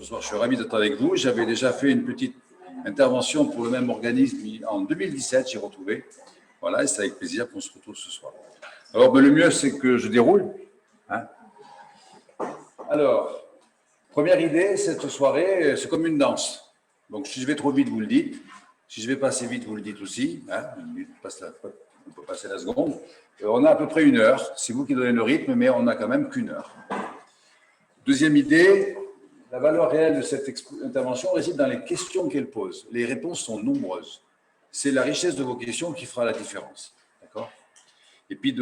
soir. Je suis ravi d'être avec vous. J'avais déjà fait une petite intervention pour le même organisme en 2017, j'ai retrouvé. Voilà, et c'est avec plaisir qu'on se retrouve ce soir. Alors, le mieux, c'est que je déroule. Hein. Alors, première idée, cette soirée, c'est comme une danse. Donc, si je vais trop vite, vous le dites. Si je vais pas assez vite, vous le dites aussi. Hein. On peut passer la seconde. On a à peu près 1 heure. C'est vous qui donnez le rythme, mais on n'a quand même qu'1 heure. Deuxième idée, la valeur réelle de cette intervention réside dans les questions qu'elle pose. Les réponses sont nombreuses. C'est la richesse de vos questions qui fera la différence. D'accord ? Et puis,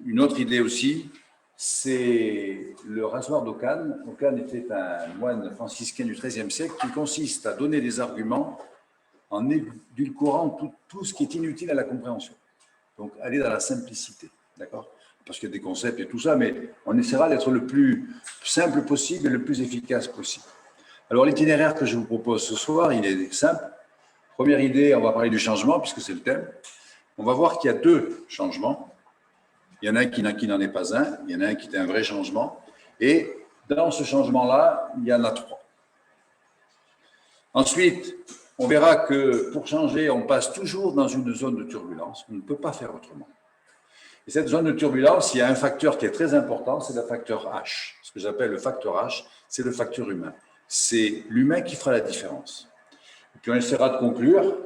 une autre idée aussi, c'est le rasoir d'Occam. Occam était un moine franciscain du XIIIe siècle qui consiste à donner des arguments en édulcorant tout ce qui est inutile à la compréhension. Donc, aller dans la simplicité. D'accord ? Parce qu'il y a des concepts et tout ça, mais on essaiera d'être le plus simple possible et le plus efficace possible. Alors, l'itinéraire que je vous propose ce soir, il est simple. Première idée, on va parler du changement, puisque c'est le thème. On va voir qu'il y a 2 changements. Il y en a un qui n'en est pas un, il y en a un qui est un vrai changement. Et dans ce changement-là, il y en a 3. Ensuite, on verra que pour changer, on passe toujours dans une zone de turbulence. On ne peut pas faire autrement. Et cette zone de turbulence, il y a un facteur qui est très important, c'est le facteur H. Ce que j'appelle le facteur H, c'est le facteur humain. C'est l'humain qui fera la différence. Et puis on essaiera de conclure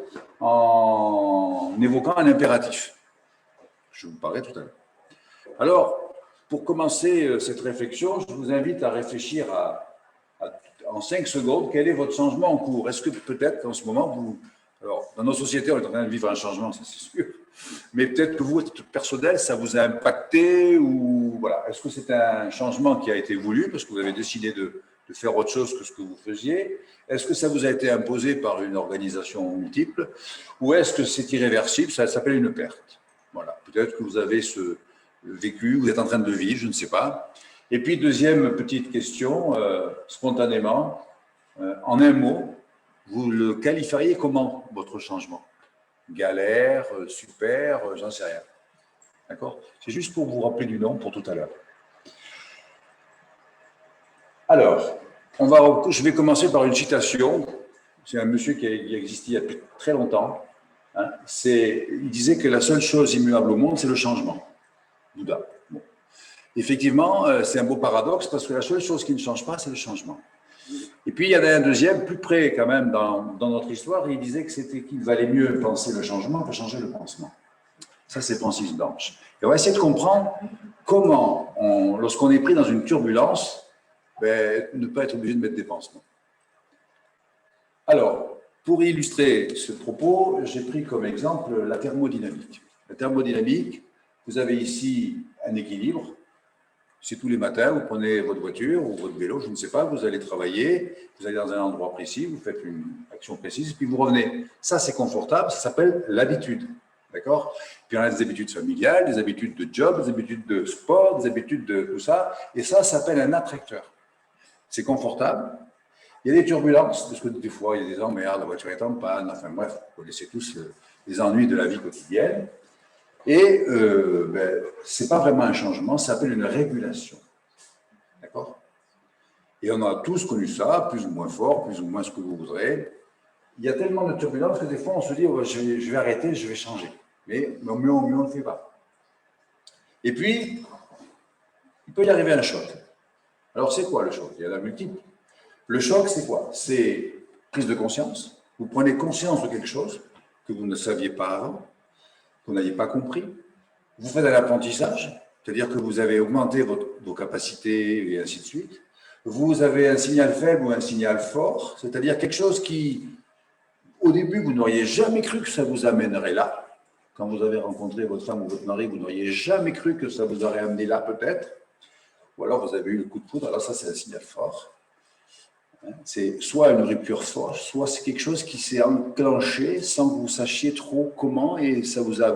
en évoquant un impératif. Je vous parlerai tout à l'heure. Alors, pour commencer cette réflexion, je vous invite à réfléchir en 5 secondes, quel est votre changement en cours? Est-ce que peut-être qu'en ce moment, alors, dans nos sociétés, on est en train de vivre un changement, ça c'est sûr. Mais peut-être que vous, à titre personnel, ça vous a impacté ou voilà. Est-ce que c'est un changement qui a été voulu parce que vous avez décidé de faire autre chose que ce que vous faisiez? Est-ce que ça vous a été imposé par une organisation multiple? Ou est-ce que c'est irréversible? Ça s'appelle une perte. Voilà. Peut-être que vous avez vécu, vous êtes en train de le vivre, je ne sais pas. Et puis, deuxième petite question, spontanément, en un mot, vous le qualifieriez comment, votre changement? Galère, super, j'en sais rien. D'accord? C'est juste pour vous rappeler du nom pour tout à l'heure. Alors, je vais commencer par une citation. C'est un monsieur qui a existé il y a très longtemps. Hein. Il disait que la seule chose immuable au monde, c'est le changement. Bouddha. Bon. Effectivement, c'est un beau paradoxe parce que la seule chose qui ne change pas, c'est le changement. Et puis, il y en a un deuxième, plus près quand même dans notre histoire, il disait qu'il valait mieux penser le changement que changer le pansement. Ça, c'est Francis Blanche. Et on va essayer de comprendre comment, lorsqu'on est pris dans une turbulence, ne pas être obligé de mettre des pansements. Alors, pour illustrer ce propos, j'ai pris comme exemple la thermodynamique. La thermodynamique, vous avez ici un équilibre. C'est tous les matins, vous prenez votre voiture ou votre vélo, je ne sais pas, vous allez travailler, vous allez dans un endroit précis, vous faites une action précise, puis vous revenez. Ça, c'est confortable, ça s'appelle l'habitude. D'accord? Puis on a des habitudes familiales, des habitudes de job, des habitudes de sport, des habitudes de tout ça, et ça s'appelle un attracteur. C'est confortable. Il y a des turbulences, parce que des fois, il y a des gens, merde, la voiture est en panne, enfin bref, vous connaissez tous les ennuis de la vie quotidienne. Et ce n'est pas vraiment un changement, ça s'appelle une régulation. D'accord? Et on a tous connu ça, plus ou moins fort, plus ou moins ce que vous voudrez. Il y a tellement de turbulences que des fois on se dit oh, je vais arrêter, je vais changer. Mais mieux on ne le fait pas. Et puis, il peut y arriver un choc. Alors c'est quoi le choc? Il y en a multiples. Le choc, c'est quoi? C'est prise de conscience. Vous prenez conscience de quelque chose que vous ne saviez pas avant, que vous n'aviez pas compris. Vous faites un apprentissage, c'est-à-dire que vous avez augmenté vos capacités et ainsi de suite. Vous avez un signal faible ou un signal fort, c'est-à-dire quelque chose qui, au début, vous n'auriez jamais cru que ça vous amènerait là. Quand vous avez rencontré votre femme ou votre mari, vous n'auriez jamais cru que ça vous aurait amené là peut-être. Ou alors vous avez eu le coup de foudre, alors ça c'est un signal fort. C'est soit une rupture forte, soit c'est quelque chose qui s'est enclenché sans que vous sachiez trop comment et ça vous a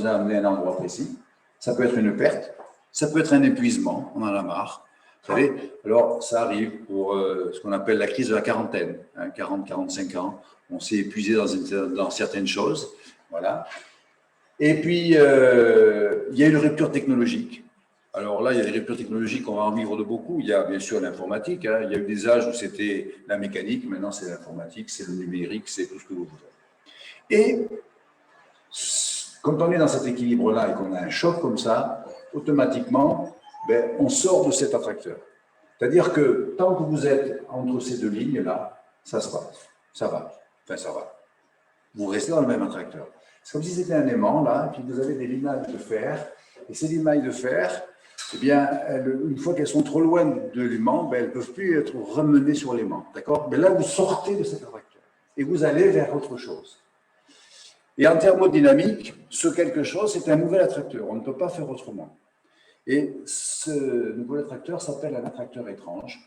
amené à un endroit précis. Ça peut être une perte, ça peut être un épuisement, on en a marre. Vous savez, alors ça arrive pour ce qu'on appelle la crise de la quarantaine, 40-45 ans, on s'est épuisé dans certaines choses, voilà. Et puis, il y a une rupture technologique. Alors là, il y a des ruptures technologiques qu'on va en vivre de beaucoup. Il y a bien sûr l'informatique. Hein. Il y a eu des âges où c'était la mécanique. Maintenant, c'est l'informatique, c'est le numérique, c'est tout ce que vous voulez. Et quand on est dans cet équilibre-là et qu'on a un choc comme ça, automatiquement, ben, on sort de cet attracteur. C'est-à-dire que tant que vous êtes entre ces deux lignes-là, ça se passe. Ça va. Enfin, ça va. Vous restez dans le même attracteur. C'est comme si c'était un aimant, là, et puis vous avez des limailles de fer. Et ces limailles de fer, eh bien, une fois qu'elles sont trop loin de l'aimant, ben, elles ne peuvent plus être ramenées sur l'aimant. D'accord? Mais là, vous sortez de cet attracteur et vous allez vers autre chose. Et en thermodynamique, ce quelque chose, c'est un nouvel attracteur. On ne peut pas faire autrement. Et ce nouvel attracteur s'appelle un attracteur étrange,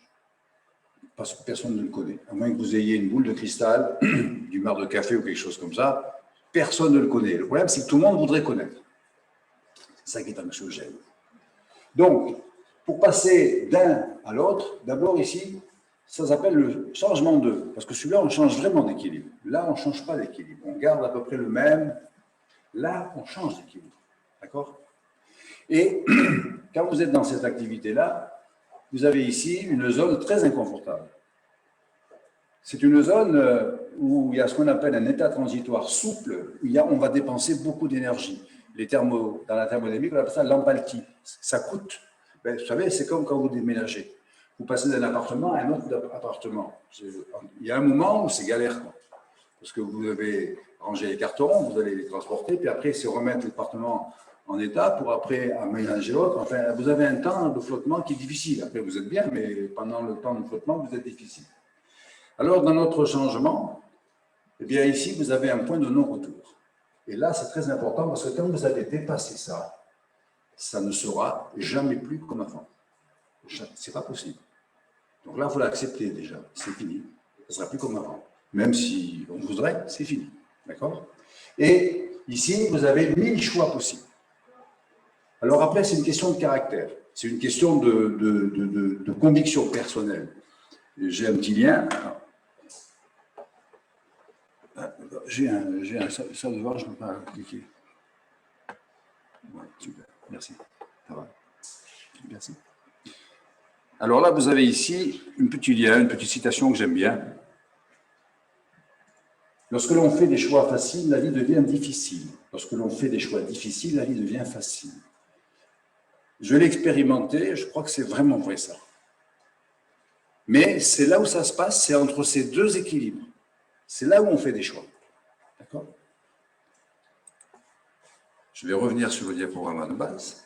parce que personne ne le connaît. À moins que vous ayez une boule de cristal, du marc de café ou quelque chose comme ça, personne ne le connaît. Le problème, c'est que tout le monde voudrait connaître. C'est ça qui est anxiogène. Donc, pour passer d'un à l'autre, d'abord ici, ça s'appelle le changement de, parce que celui-là, on change vraiment d'équilibre. Là, on ne change pas d'équilibre. On garde à peu près le même. Là, on change d'équilibre. D'accord? Et quand vous êtes dans cette activité-là, vous avez ici une zone très inconfortable. C'est une zone où il y a ce qu'on appelle un état transitoire souple, où on va dépenser beaucoup d'énergie. Dans la thermodynamique, on appelle ça l'empaltie. Ça coûte. Ben, vous savez, c'est comme quand vous déménagez. Vous passez d'un appartement à un autre appartement. Il y a un moment où c'est galère, quoi. Parce que vous devez ranger les cartons, vous allez les transporter, puis après, c'est remettre l'appartement en état pour après aménager l'autre. Enfin, vous avez un temps de flottement qui est difficile. Après, vous êtes bien, mais pendant le temps de flottement, vous êtes difficile. Alors, dans notre changement, eh bien, ici, vous avez un point de non-retour. Et là, c'est très important parce que quand vous avez dépassé ça, ça ne sera jamais plus comme avant. C'est pas possible. Donc là, il faut l'accepter déjà. C'est fini. Ça ne sera plus comme avant. Même si on voudrait, c'est fini. D'accord? Et ici, vous avez 1000 choix possibles. Alors après, c'est une question de caractère. C'est une question de conviction personnelle. J'ai un petit lien. J'ai un ça devant, je ne peux pas cliquer. Ouais, super, merci. Ça va. Merci. Alors là, vous avez ici un petit lien, une petite citation que j'aime bien. Lorsque l'on fait des choix faciles, la vie devient difficile. Lorsque l'on fait des choix difficiles, la vie devient facile. Je l'ai expérimenté, je crois que c'est vraiment vrai ça. Mais c'est là où ça se passe, c'est entre ces deux équilibres. C'est là où on fait des choix. D'accord? Je vais revenir sur le diaporama de base.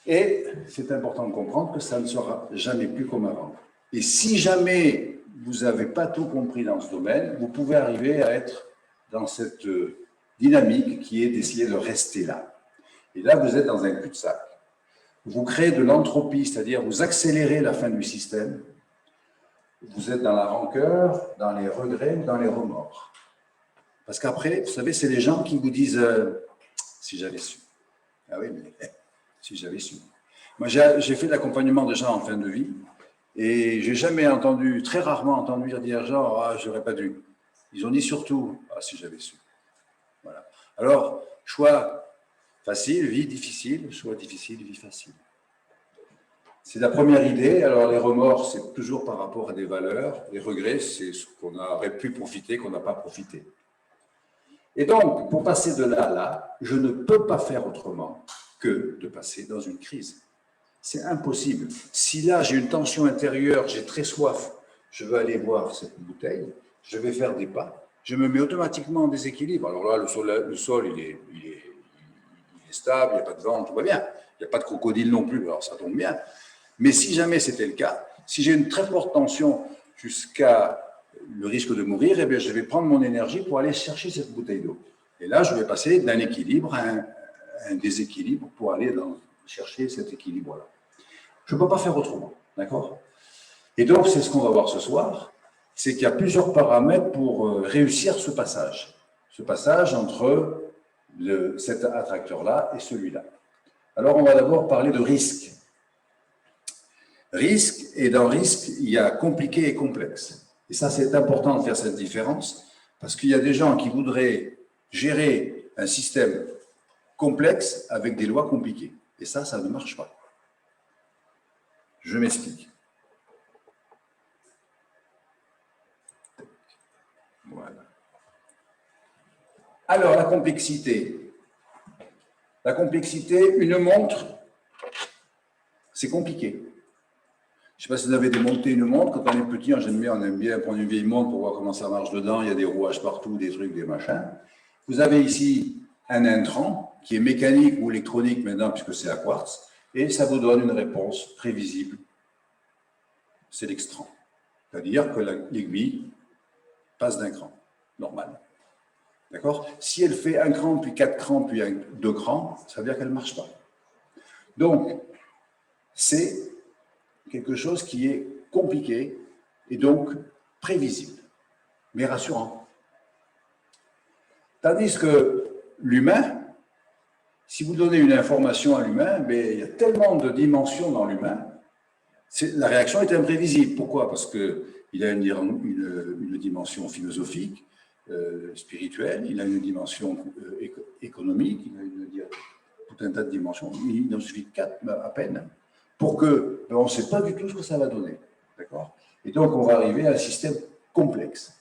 Et c'est important de comprendre que ça ne sera jamais plus comme avant. Et si jamais vous n'avez pas tout compris dans ce domaine, vous pouvez arriver à être dans cette dynamique qui est d'essayer de rester là. Et là, vous êtes dans un cul-de-sac. Vous créez de l'entropie, c'est-à-dire vous accélérez la fin du système. Vous êtes dans la rancœur, dans les regrets, dans les remords. Parce qu'après, vous savez, c'est les gens qui vous disent si j'avais su. Ah oui, mais si j'avais su. Moi, j'ai fait de l'accompagnement de gens en fin de vie et j'ai jamais entendu, très rarement entendu dire genre, ah, j'aurais pas dû. Ils ont dit surtout, ah, si j'avais su. Voilà. Alors, choix facile, vie difficile, choix difficile, vie facile. C'est la première idée. Alors, les remords, c'est toujours par rapport à des valeurs. Les regrets, c'est ce qu'on aurait pu profiter, qu'on n'a pas profité. Et donc, pour passer de là à là, je ne peux pas faire autrement que de passer dans une crise. C'est impossible. Si là, j'ai une tension intérieure, j'ai très soif, je veux aller boire cette bouteille, je vais faire des pas, je me mets automatiquement en déséquilibre. Alors là, le sol il est stable, il n'y a pas de vent, tout va bien. Il n'y a pas de crocodile non plus, alors ça tombe bien. Mais si jamais c'était le cas, si j'ai une très forte tension jusqu'à le risque de mourir, eh bien, je vais prendre mon énergie pour aller chercher cette bouteille d'eau. Et là, je vais passer d'un équilibre à un déséquilibre pour aller chercher cet équilibre-là. Je ne peux pas faire autrement, d'accord? Et donc, c'est ce qu'on va voir ce soir, c'est qu'il y a plusieurs paramètres pour réussir ce passage entre cet attracteur-là et celui-là. Alors, on va d'abord parler de risque. Risque, et dans risque, il y a compliqué et complexe. Et ça, c'est important de faire cette différence, parce qu'il y a des gens qui voudraient gérer un système complexe avec des lois compliquées. Et ça ne marche pas. Je m'explique. Voilà. Alors, la complexité. La complexité, une montre, c'est compliqué. Je ne sais pas si vous avez démonté une montre. Quand on est petit, on aime bien prendre une vieille montre pour voir comment ça marche dedans. Il y a des rouages partout, des trucs, des machins. Vous avez ici un intrant qui est mécanique ou électronique maintenant, puisque c'est à quartz, et ça vous donne une réponse prévisible. C'est l'extrant. C'est-à-dire que l'aiguille passe d'un cran, normal. D'accord? Si elle fait un cran, puis 4 crans, puis 2 crans, ça veut dire qu'elle ne marche pas. Donc, c'est quelque chose qui est compliqué et donc prévisible, mais rassurant. Tandis que l'humain, si vous donnez une information à l'humain, mais il y a tellement de dimensions dans l'humain, la réaction est imprévisible. Pourquoi? Parce qu'il a une dimension philosophique, spirituelle, il a une dimension économique, il a tout un tas de dimensions. Il en suffit 4 à peine pour que on ne sait pas du tout ce que ça va donner. D'accord? Et donc, on va arriver à un système complexe.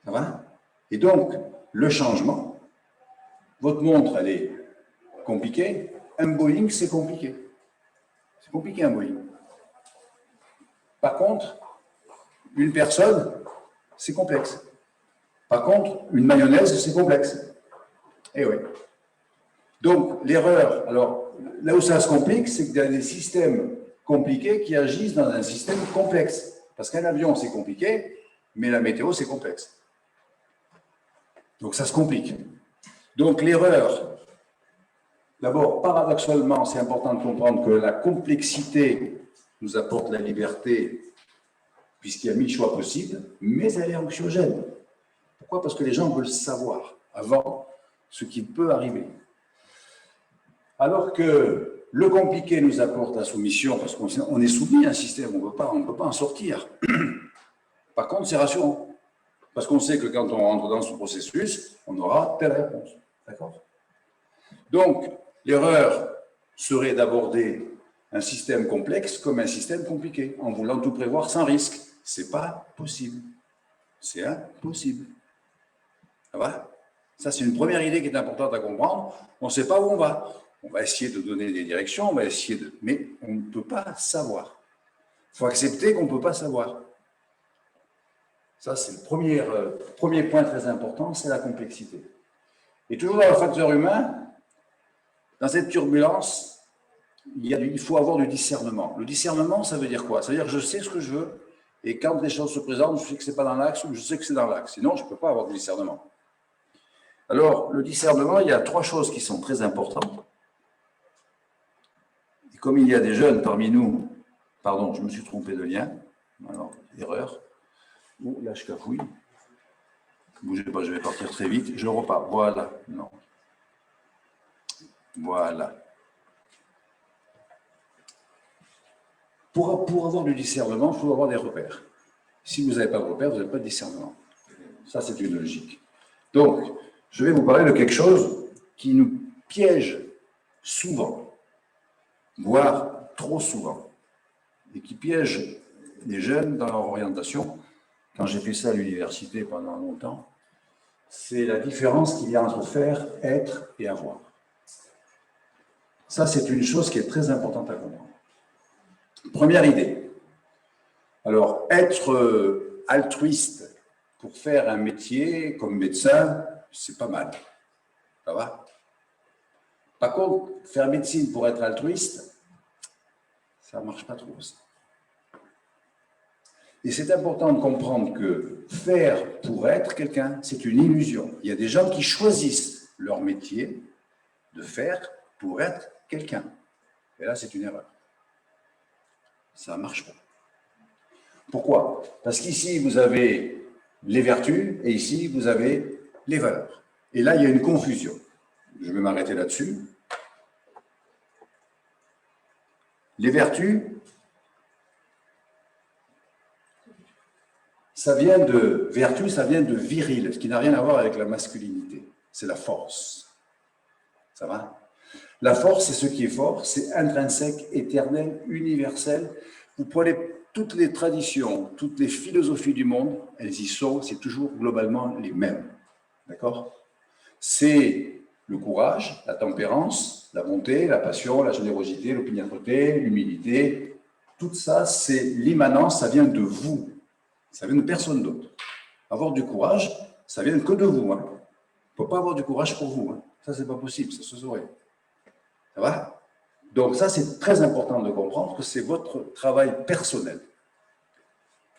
Ça va? Et donc, le changement, votre montre, elle est compliquée. Un Boeing, c'est compliqué. C'est compliqué, un Boeing. Par contre, une personne, c'est complexe. Par contre, une mayonnaise, c'est complexe. Eh oui. Donc, l'erreur, alors, là où ça se complique, c'est qu'il y a des systèmes compliqués qui agissent dans un système complexe. Parce qu'un avion, c'est compliqué, mais la météo, c'est complexe. Donc, ça se complique. Donc, l'erreur, d'abord, paradoxalement, c'est important de comprendre que la complexité nous apporte la liberté, puisqu'il y a 1000 choix possibles, mais elle est anxiogène. Pourquoi? Parce que les gens veulent savoir avant ce qui peut arriver. Alors que le compliqué nous apporte la soumission, parce qu'on est soumis à un système, on ne peut pas en sortir. Par contre, c'est rassurant, parce qu'on sait que quand on rentre dans ce processus, on aura telle réponse. D'accord? Donc, l'erreur serait d'aborder un système complexe comme un système compliqué, en voulant tout prévoir sans risque. Ce n'est pas possible. C'est impossible. Ça va? Ça, c'est une première idée qui est importante à comprendre. On ne sait pas où on va. On va essayer de donner des directions, mais on ne peut pas savoir. Il faut accepter qu'on ne peut pas savoir. Ça, c'est le premier point très important, c'est la complexité. Et toujours dans le facteur humain, dans cette turbulence, il faut avoir du discernement. Le discernement, ça veut dire quoi? Ça veut dire que je sais ce que je veux, et quand les choses se présentent, je sais que ce n'est pas dans l'axe, ou je sais que c'est dans l'axe. Sinon, je ne peux pas avoir de discernement. Alors, le discernement, il y a 3 choses qui sont très importantes. Et comme il y a des jeunes parmi nous, pardon, je me suis trompé de lien, alors, erreur, ou là, je cafouille. Ne bougez pas, je vais partir très vite, je repars, voilà, non. Voilà. Pour avoir du discernement, il faut avoir des repères. Si vous n'avez pas de repères, vous n'avez pas de discernement. Ça, c'est une logique. Donc, je vais vous parler de quelque chose qui nous piège souvent, voire trop souvent, et qui piège les jeunes dans leur orientation. Quand j'ai fait ça à l'université pendant longtemps, c'est la différence qu'il y a entre faire, être et avoir. Ça, c'est une chose qui est très importante à comprendre. Première idée. Alors, être altruiste pour faire un métier comme médecin, c'est pas mal. Ça va? Par contre, faire médecine pour être altruiste, ça ne marche pas trop aussi. Et c'est important de comprendre que faire pour être quelqu'un, c'est une illusion. Il y a des gens qui choisissent leur métier de faire pour être quelqu'un. Et là, c'est une erreur. Ça ne marche pas. Pourquoi? Parce qu'ici, vous avez les vertus et ici, vous avez les valeurs. Et là, il y a une confusion. Je vais m'arrêter là-dessus. Les vertus, ça vient de vertu, ça vient de viril, ce qui n'a rien à voir avec la masculinité. C'est la force. Ça va? La force, c'est ce qui est fort, c'est intrinsèque, éternel, universel. Vous prenez toutes les traditions, toutes les philosophies du monde, elles y sont, c'est toujours globalement les mêmes. D'accord? C'est le courage, la tempérance, la bonté, la passion, la générosité, l'opiniâtreté, l'humilité. Tout ça, c'est l'immanence, ça vient de vous. Ça vient de personne d'autre. Avoir du courage, ça vient que de vous. Hein. On ne peut pas avoir du courage pour vous. Hein. Ça, c'est pas possible, ça se saurait. Ça va? Donc ça, c'est très important de comprendre que c'est votre travail personnel.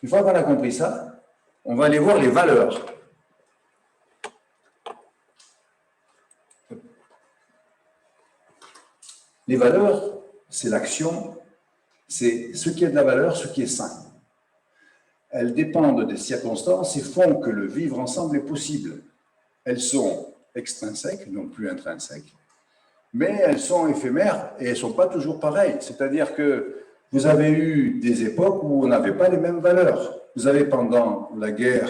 Une fois qu'on a compris ça, on va aller voir les valeurs. Les valeurs, c'est l'action, c'est ce qui est de la valeur, ce qui est sain. Elles dépendent des circonstances et font que le vivre ensemble est possible. Elles sont extrinsèques, non plus intrinsèques, mais elles sont éphémères et elles ne sont pas toujours pareilles. C'est-à-dire que vous avez eu des époques où on n'avait pas les mêmes valeurs. Vous avez, pendant la guerre,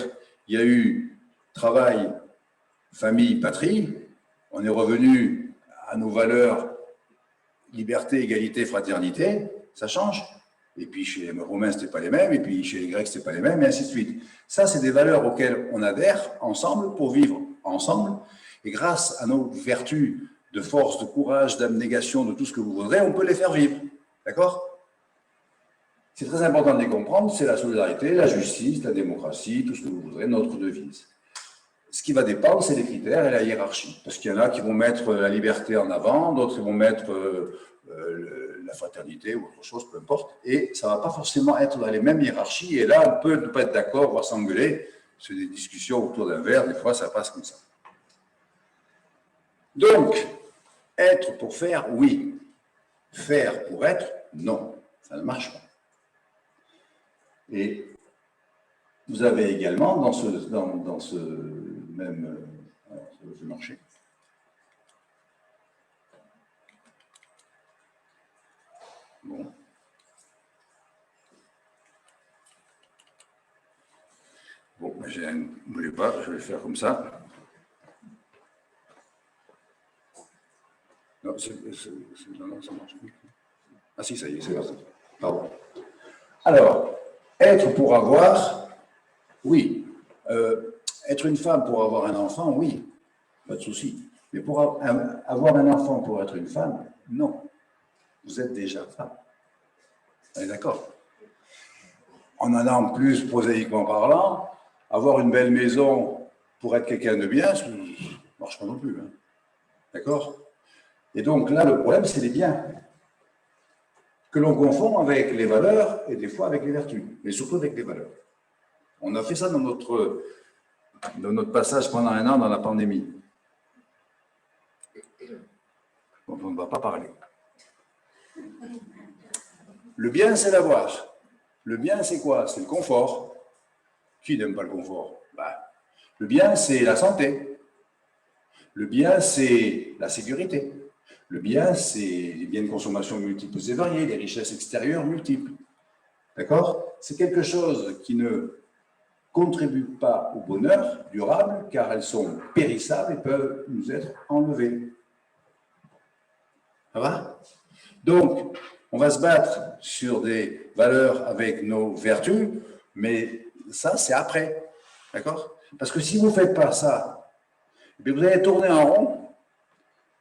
il y a eu travail, famille, patrie. On est revenu à nos valeurs liberté, égalité, fraternité. Ça change. Et puis chez les Romains, ce n'était pas les mêmes. Et puis chez les Grecs, ce n'était pas les mêmes, et ainsi de suite. Ça, c'est des valeurs auxquelles on adhère ensemble pour vivre ensemble. Et grâce à nos vertus de force, de courage, d'abnégation, de tout ce que vous voudrez, on peut les faire vivre. D'accord? C'est très important de les comprendre, c'est la solidarité, la justice, la démocratie, tout ce que vous voudrez, notre devise. Ce qui va dépendre, c'est les critères et la hiérarchie. Parce qu'il y en a qui vont mettre la liberté en avant, d'autres vont mettre la fraternité ou autre chose, peu importe. Et ça ne va pas forcément être dans les mêmes hiérarchies. Et là, on peut ne pas être d'accord, voire s'engueuler. C'est des discussions autour d'un verre, des fois, ça passe comme ça. Donc, être pour faire, oui. Faire pour être, non. Ça ne marche pas. Et vous avez également, dans ce même... alors, ça va marcher. Bon. Bon, ne voulez pas, je vais faire comme ça. Non, non, ça marche plus. Ah si, ça y est, c'est là. Pardon. Alors, être pour avoir, oui. Être une femme pour avoir un enfant, oui. Pas de souci. Mais pour avoir un enfant pour être une femme, non. Vous êtes déjà femme. On est d'accord? En allant plus prosaïquement parlant, avoir une belle maison pour être quelqu'un de bien, ça ne marche pas non plus. Hein. D'accord? Et donc là, le problème, c'est les biens que l'on confond avec les valeurs et des fois avec les vertus, mais surtout avec les valeurs. On a fait ça dans notre passage pendant un an dans la pandémie. Donc on ne va pas parler. Le bien, c'est l'avoir. Le bien, c'est quoi? C'est le confort. Qui n'aime pas le confort? Le bien, c'est la santé. Le bien, c'est la sécurité. Le bien, c'est les biens de consommation multiples et variés, les richesses extérieures multiples. D'accord? C'est quelque chose qui ne contribue pas au bonheur durable, car elles sont périssables et peuvent nous être enlevées. Ça va? Donc, on va se battre sur des valeurs avec nos vertus, mais ça, c'est après. D'accord? Parce que si vous ne faites pas ça, vous allez tourner en rond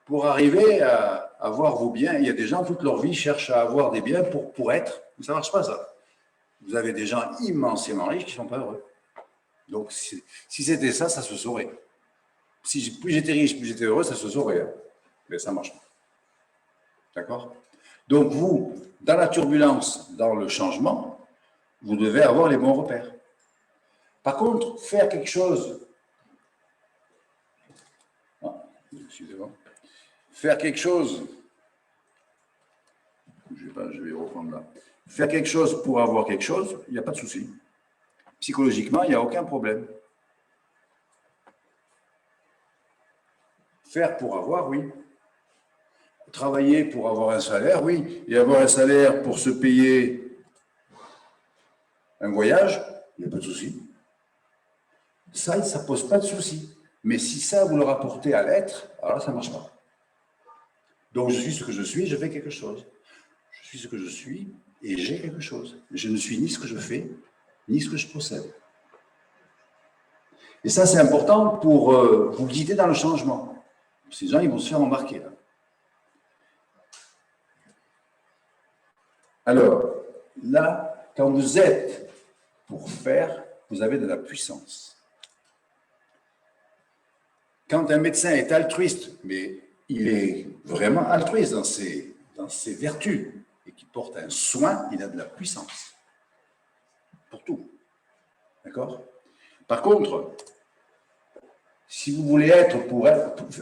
pour arriver à avoir vos biens. Il y a des gens, toute leur vie, cherchent à avoir des biens pour être. Ça ne marche pas, ça. Vous avez des gens immensément riches qui ne sont pas heureux. Donc, si c'était ça, ça se saurait. Si plus j'étais riche, plus j'étais heureux, ça se saurait. Hein. Mais ça ne marche pas. D'accord? Donc, vous, dans la turbulence, dans le changement, vous devez avoir les bons repères. Par contre, faire quelque chose... excusez-moi. Faire quelque chose... Je vais reprendre là. Faire quelque chose pour avoir quelque chose, il n'y a pas de souci. Psychologiquement, il n'y a aucun problème. Faire pour avoir, oui. Travailler pour avoir un salaire, oui. Et avoir un salaire pour se payer un voyage, il n'y a pas de souci. Ça ne pose pas de souci. Mais si ça, vous le rapportez à l'être, alors là, ça ne marche pas. Donc, je suis ce que je suis, je fais quelque chose. Je suis ce que je suis et j'ai quelque chose. Je ne suis ni ce que je fais, ni ce que je possède. Et ça, c'est important pour vous guider dans le changement. Ces gens, ils vont se faire remarquer. Là. Alors, là, quand vous êtes pour faire, vous avez de la puissance. Quand un médecin est altruiste, mais il est vraiment altruiste dans ses vertus, et qui porte un soin, il a de la puissance. Pour tout. D'accord? Par contre, si vous voulez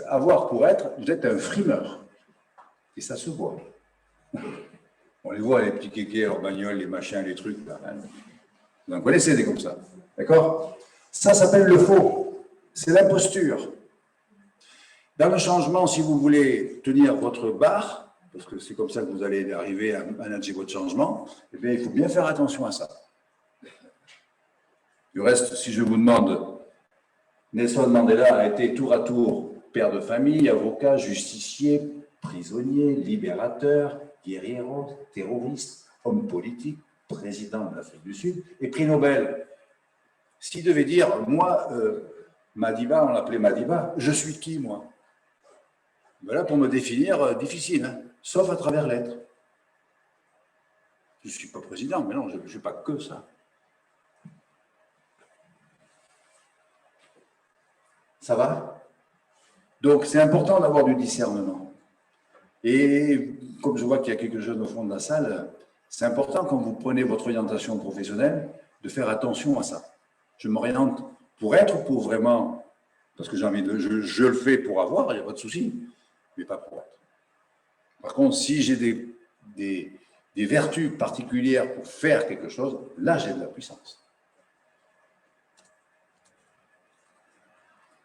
avoir pour être, vous êtes un frimeur. Et ça se voit. On les voit, les petits kékés, leurs bagnoles, les machins, les trucs. Là, hein. Vous en connaissez des comme ça. D'accord? Ça s'appelle le faux. C'est l'imposture. Dans le changement, si vous voulez tenir votre barre, parce que c'est comme ça que vous allez arriver à manager votre changement, eh bien, il faut bien faire attention à ça. Du reste, si je vous demande, Nelson Mandela a été tour à tour père de famille, avocat, justicier, prisonnier, libérateur, guerriero, terroriste, homme politique, président de l'Afrique du Sud et prix Nobel. S'il devait dire, moi, Madiba, on l'appelait Madiba, je suis qui, moi? Voilà, pour me définir, difficile, hein, sauf à travers l'être. Je ne suis pas président, mais non, je ne suis pas que ça. Ça va? Donc, c'est important d'avoir du discernement. Et comme je vois qu'il y a quelques jeunes au fond de la salle, c'est important quand vous prenez votre orientation professionnelle de faire attention à ça. Je m'oriente pour être ou pour vraiment, parce que j'ai envie de, je le fais pour avoir, il n'y a pas de souci, mais pas pour être. Par contre, si j'ai des vertus particulières pour faire quelque chose, là j'ai de la puissance.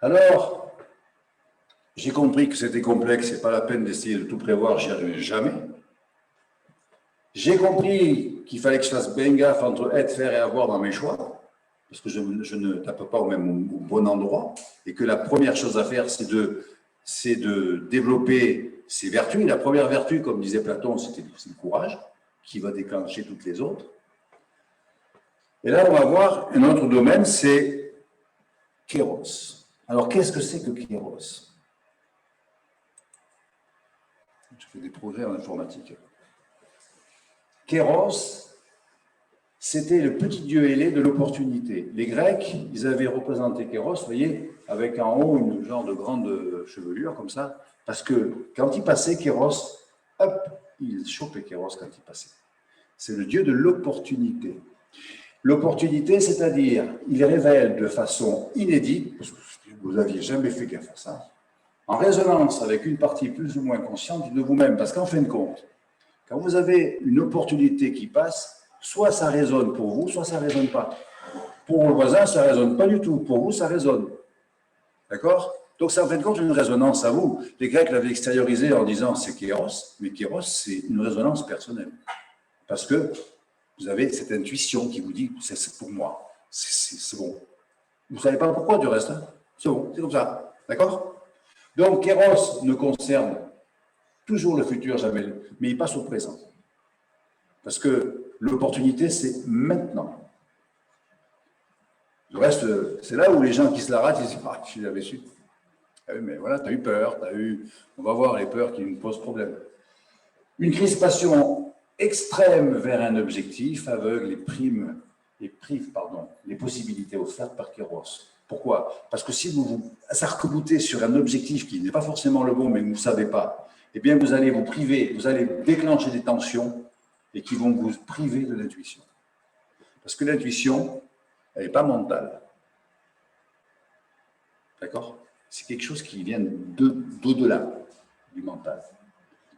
Alors, j'ai compris que c'était complexe, ce n'est pas la peine d'essayer de tout prévoir, j'y arriverai jamais. J'ai compris qu'il fallait que je fasse bien gaffe entre être, faire et avoir dans mes choix, parce que je ne tape pas au bon endroit, et que la première chose à faire, c'est de développer ses vertus. Et la première vertu, comme disait Platon, c'est le courage, qui va déclencher toutes les autres. Et là, on va voir un autre domaine, c'est Kéros. Alors, qu'est-ce que c'est que Kéros? Je fais des progrès en informatique. Kéros, c'était le petit dieu ailé de l'opportunité. Les Grecs, ils avaient représenté Kéros, vous voyez, avec en haut une genre de grande chevelure, comme ça, parce que quand il passait, Kéros, hop, il chopait Kéros quand il passait. C'est le dieu de l'opportunité. L'opportunité, c'est-à-dire, il révèle de façon inédite, parce que vous n'aviez jamais fait gaffe à ça, en résonance avec une partie plus ou moins consciente de vous-même. Parce qu'en fin de compte, quand vous avez une opportunité qui passe, soit ça résonne pour vous, soit ça ne résonne pas. Pour le voisin, ça ne résonne pas du tout. Pour vous, ça résonne. D'accord? Donc, c'est en fin de compte une résonance à vous. Les Grecs l'avaient extériorisé en disant c'est Kéros, mais Kéros, c'est une résonance personnelle. Parce que vous avez cette intuition qui vous dit c'est pour moi, c'est bon. Vous ne savez pas pourquoi du reste, hein? C'est bon, c'est comme ça. D'accord? Donc, Kéros ne concerne toujours le futur, jamais, mais il passe au présent. Parce que l'opportunité, c'est maintenant. Le reste, c'est là où les gens qui se la ratent, ils disent ah, je l'avais su. Ah oui, mais voilà, tu as eu peur, on va voir les peurs qui nous posent problème. Une crispation extrême vers un objectif aveugle et prive les possibilités offertes par Kéros. Pourquoi? Parce que si vous vous arc-boutez sur un objectif qui n'est pas forcément le bon, mais que vous ne savez pas, eh bien vous allez vous priver, vous allez déclencher des tensions et qui vont vous priver de l'intuition. Parce que l'intuition, elle n'est pas mentale. D'accord? C'est quelque chose qui vient d'au-delà du mental.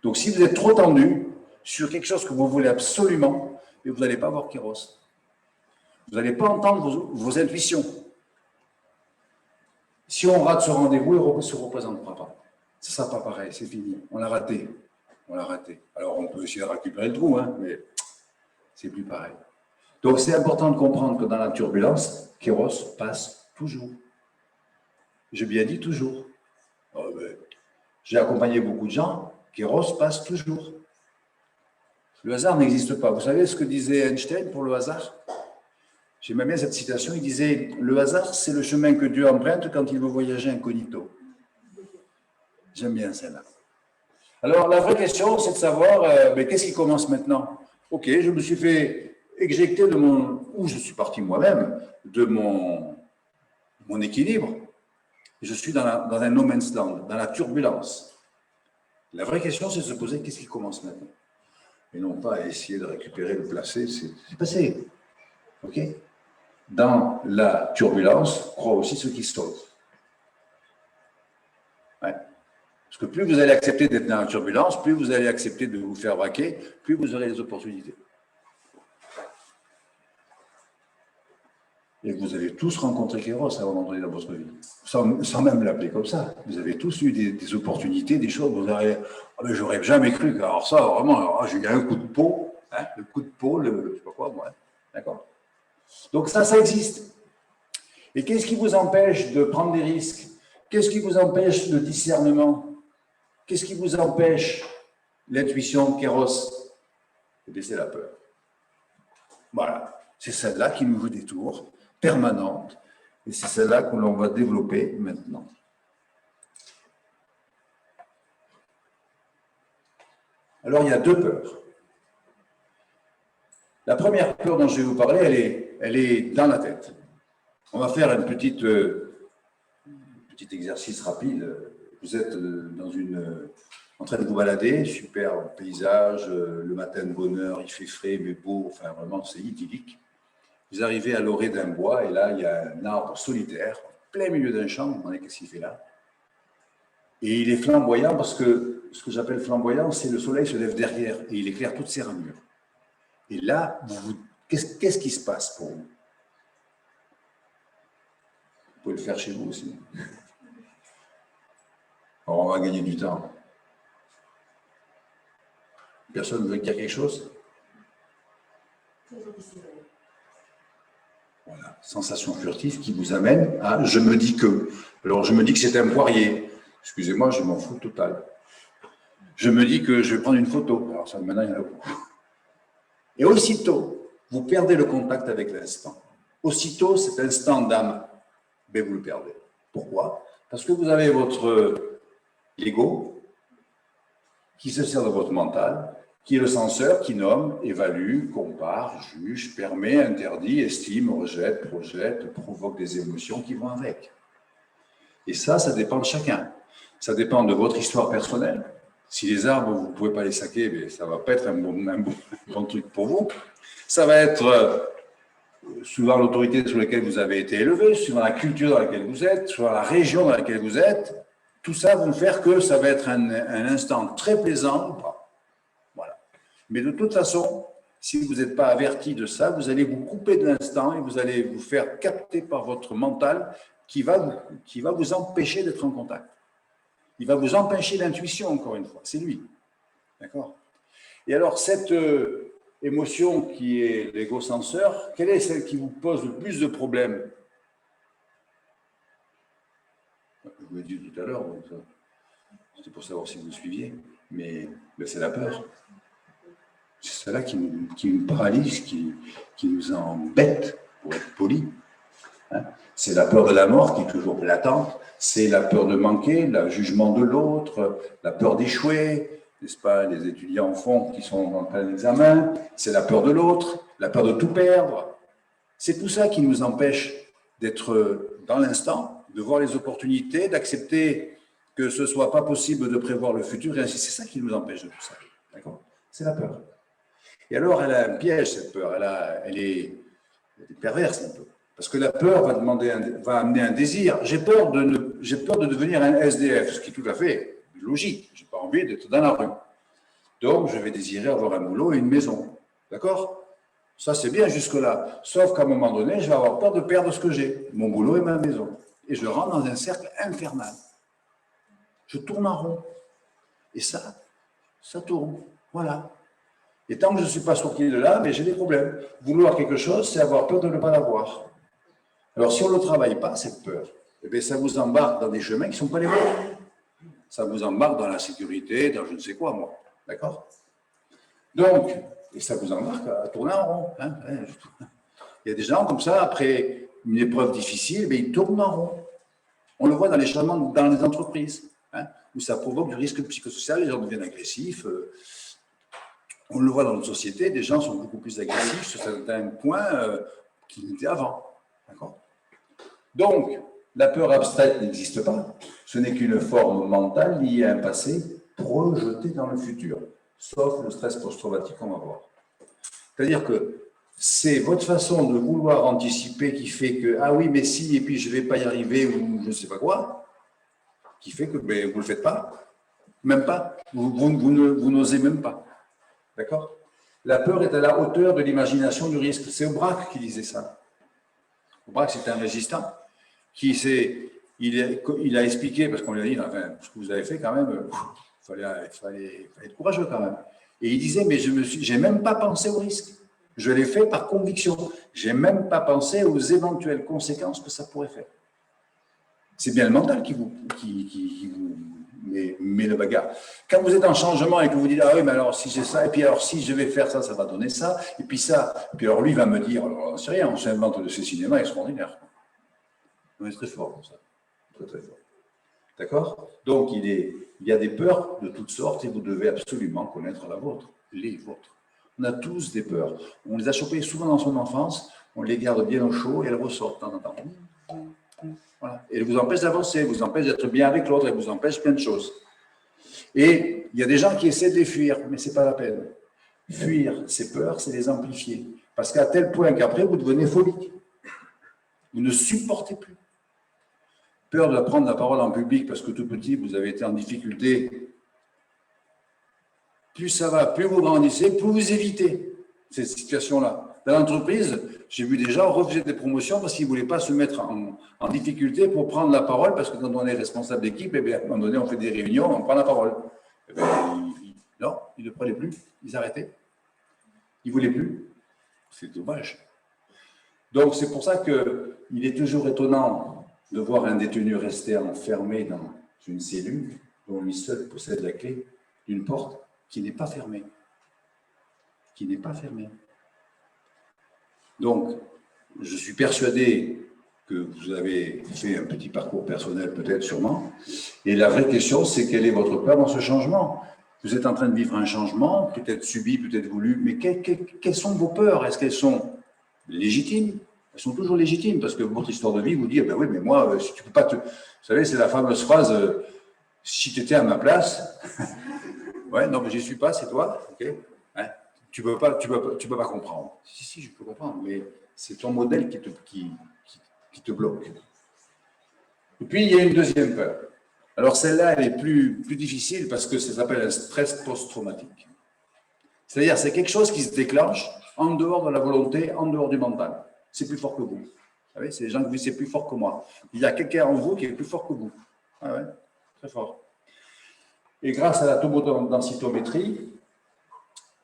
Donc si vous êtes trop tendu sur quelque chose que vous voulez absolument, vous n'allez pas avoir Kéros. Vous n'allez pas entendre vos intuitions. Si on rate ce rendez-vous, il ne se représentera pas. Ce ne sera pas pareil, c'est fini. On l'a raté. On l'a raté. Alors, on peut essayer de récupérer le trou, hein, mais c'est plus pareil. Donc, c'est important de comprendre que dans la turbulence, Kéros passe toujours. J'ai bien dit toujours. J'ai accompagné beaucoup de gens. Kéros passe toujours. Le hasard n'existe pas. Vous savez ce que disait Einstein pour le hasard? J'aimais bien cette citation. Il disait « Le hasard, c'est le chemin que Dieu emprunte quand il veut voyager incognito. » J'aime bien celle-là. Alors, la vraie question, c'est de savoir qu'est-ce qui commence maintenant? Ok, je me suis fait éjecter de mon... Ou je suis parti moi-même de mon équilibre. Je suis dans un no man's land, dans la turbulence. La vraie question, c'est de se poser qu'est-ce qui commence maintenant? Et non pas à essayer de récupérer le placé, c'est passé. Ok? Dans la turbulence, croit aussi ceux qui sautent. Ouais. Parce que plus vous allez accepter d'être dans la turbulence, plus vous allez accepter de vous faire braquer, plus vous aurez les opportunités. Et vous avez tous rencontré Kéros à un moment donné dans votre vie, sans même l'appeler comme ça. Vous avez tous eu des opportunités, des choses, vous aurez, oh, mais j'aurais jamais cru, alors ça, vraiment, j'ai eu un coup de peau, hein, le coup de peau, je ne sais pas quoi, moi, d'accord? Donc ça existe. Et qu'est-ce qui vous empêche de prendre des risques? Qu'est-ce qui vous empêche le discernement? Qu'est-ce qui vous empêche l'intuition, Kéros? Eh bien, c'est la peur. Voilà, c'est celle-là qui nous joue des tours permanentes, et c'est celle-là que l'on va développer maintenant. Alors, il y a deux peurs. La première peur dont je vais vous parler, elle est dans la tête. On va faire un petit exercice rapide. Vous êtes en train de vous balader, super paysage, le matin de bonne heure, il fait frais mais beau, enfin vraiment c'est idyllique. Vous arrivez à l'orée d'un bois et là il y a un arbre solitaire, en plein milieu d'un champ, vous vous demandez qu'est-ce qu'il fait là. Et il est flamboyant parce que ce que j'appelle flamboyant, c'est le soleil se lève derrière et il éclaire toutes ses ramures. Et là, qu'est-ce qui se passe pour vous? Vous pouvez le faire chez vous aussi. Alors, on va gagner du temps. Personne ne veut dire quelque chose? Voilà, sensation furtive qui vous amène à « je me dis que ». Alors, je me dis que c'est un poirier. Excusez-moi, je m'en fous total. Je me dis que je vais prendre une photo. Alors, ça, maintenant, il y en a beaucoup. Et aussitôt, vous perdez le contact avec l'instant. Aussitôt, cet instant d'âme, ben, vous le perdez. Pourquoi? Parce que vous avez votre ego qui se sert de votre mental, qui est le censeur qui nomme, évalue, compare, juge, permet, interdit, estime, rejette, projette, provoque des émotions qui vont avec. Et ça dépend de chacun. Ça dépend de votre histoire personnelle. Si les arbres, vous ne pouvez pas les saquer, mais ça ne va pas être un bon truc pour vous. Ça va être suivant l'autorité sur laquelle vous avez été élevé, suivant la culture dans laquelle vous êtes, suivant la région dans laquelle vous êtes. Tout ça va faire que ça va être un instant très plaisant ou pas. Voilà. Mais de toute façon, si vous n'êtes pas averti de ça, vous allez vous couper de l'instant et vous allez vous faire capter par votre mental qui va vous empêcher d'être en contact. Il va vous empêcher l'intuition, encore une fois. C'est lui. D'accord? Et alors, cette émotion qui est l'égo-censeur, quelle est celle qui vous pose le plus de problèmes? Je vous l'ai dit tout à l'heure, c'était pour savoir si vous suiviez, mais c'est la peur. C'est celle-là qui nous paralyse, qui nous embête, pour être poli. Hein? C'est la peur de la mort qui est toujours latente, c'est la peur de manquer, le jugement de l'autre, la peur d'échouer, n'est-ce pas, les étudiants en fond qui sont en plein examen, c'est la peur de l'autre, la peur de tout perdre. C'est tout ça qui nous empêche d'être dans l'instant, de voir les opportunités, d'accepter que ce ne soit pas possible de prévoir le futur, et ainsi. C'est ça qui nous empêche de tout ça. D'accord? C'est la peur. Et alors, elle a un piège, cette peur. Elle est perverse un peu. Parce que la peur va amener un désir. J'ai peur de devenir un SDF, ce qui est tout à fait logique. Je n'ai pas envie d'être dans la rue. Donc, je vais désirer avoir un boulot et une maison. D'accord? Ça, c'est bien jusque-là. Sauf qu'à un moment donné, je vais avoir peur de perdre ce que j'ai, mon boulot et ma maison. Et je rentre dans un cercle infernal. Je tourne en rond. Et ça tourne. Voilà. Et tant que je ne suis pas sorti de là, mais j'ai des problèmes. Vouloir quelque chose, c'est avoir peur de ne pas l'avoir. Alors, si on ne le travaille pas, cette peur, eh bien, ça vous embarque dans des chemins qui ne sont pas les bons. Ça vous embarque dans la sécurité, dans je ne sais quoi, moi. D'accord? Donc, et ça vous embarque à tourner en rond. Hein. Il y a des gens comme ça, après une épreuve difficile, mais ils tournent en rond. On le voit dans les changements dans les entreprises, hein, où ça provoque du risque psychosocial, les gens deviennent agressifs. On le voit dans notre société, des gens sont beaucoup plus agressifs sur certains points qu'ils n'étaient avant. D'accord? Donc, la peur abstraite n'existe pas. Ce n'est qu'une forme mentale liée à un passé projeté dans le futur, sauf le stress post-traumatique qu'on va voir. C'est-à-dire que c'est votre façon de vouloir anticiper qui fait que, ah oui, mais si, et puis je ne vais pas y arriver, ou je ne sais pas quoi, qui fait que ben, vous ne le faites pas, même pas, vous n'osez même pas. D'accord? La peur est à la hauteur de l'imagination du risque. C'est Aubrac qui disait ça. Aubrac, c'est un résistant qui il a expliqué, parce qu'on lui a dit, enfin, ce que vous avez fait quand même, il fallait être courageux quand même. Et il disait, mais j'ai même pas pensé au risque. Je l'ai fait par conviction. J'ai même pas pensé aux éventuelles conséquences que ça pourrait faire. C'est bien le mental qui vous met le bagarre. Quand vous êtes en changement et que vous dites, ah oui, mais alors si j'ai ça, et puis alors si je vais faire ça, ça va donner ça, et puis ça, puis alors lui va me dire, alors c'est rien, on s'invente de ce cinéma extraordinaire. On est très fort pour ça. Très, très fort. D'accord? Donc, il y a des peurs de toutes sortes et vous devez absolument connaître la vôtre, les vôtres. On a tous des peurs. On les a chopées souvent dans son enfance, on les garde bien au chaud et elles ressortent de temps en temps. Voilà. Et elles vous empêchent d'avancer, vous empêchent d'être bien avec l'autre, elles vous empêchent plein de choses. Et il y a des gens qui essaient de les fuir, mais ce n'est pas la peine. Fuir ces peurs, c'est les amplifier. Parce qu'à tel point qu'après, vous devenez phobique. Vous ne supportez plus. Peur de prendre la parole en public parce que tout petit, vous avez été en difficulté. Plus ça va, plus vous grandissez, plus vous évitez cette situation-là. Dans l'entreprise, j'ai vu des gens refuser des promotions parce qu'ils ne voulaient pas se mettre en difficulté pour prendre la parole, parce que quand on est responsable d'équipe, eh bien, à un moment donné, on fait des réunions, on prend la parole. Eh bien, non, ils ne prenaient plus, ils arrêtaient. Ils ne voulaient plus. C'est dommage. Donc, c'est pour ça qu'il est toujours étonnant de voir un détenu rester enfermé dans une cellule dont lui seul possède la clé d'une porte qui n'est pas fermée. Qui n'est pas fermée. Donc, je suis persuadé que vous avez fait un petit parcours personnel, peut-être, sûrement. Et la vraie question, c'est quelle est votre peur dans ce changement? Vous êtes en train de vivre un changement, peut-être subi, peut-être voulu, mais quelles sont vos peurs? Est-ce qu'elles sont légitimes? Elles sont toujours légitimes, parce que votre histoire de vie vous dit, ben oui, mais moi, si tu peux pas te... Vous savez, c'est la fameuse phrase, si tu étais à ma place, ouais, non, mais je n'y suis pas, c'est toi, ok, hein, tu peux pas comprendre. Si, je peux comprendre, mais c'est ton modèle qui te bloque. Et puis, il y a une deuxième peur. Alors, celle-là, elle est plus difficile parce que ça s'appelle un stress post-traumatique. C'est-à-dire, c'est quelque chose qui se déclenche en dehors de la volonté, en dehors du mental. C'est plus fort que vous. Vous savez, c'est des gens qui disent c'est plus fort que moi. Il y a quelqu'un en vous qui est plus fort que vous. Ah ouais, très fort. Et grâce à la tomodensitométrie,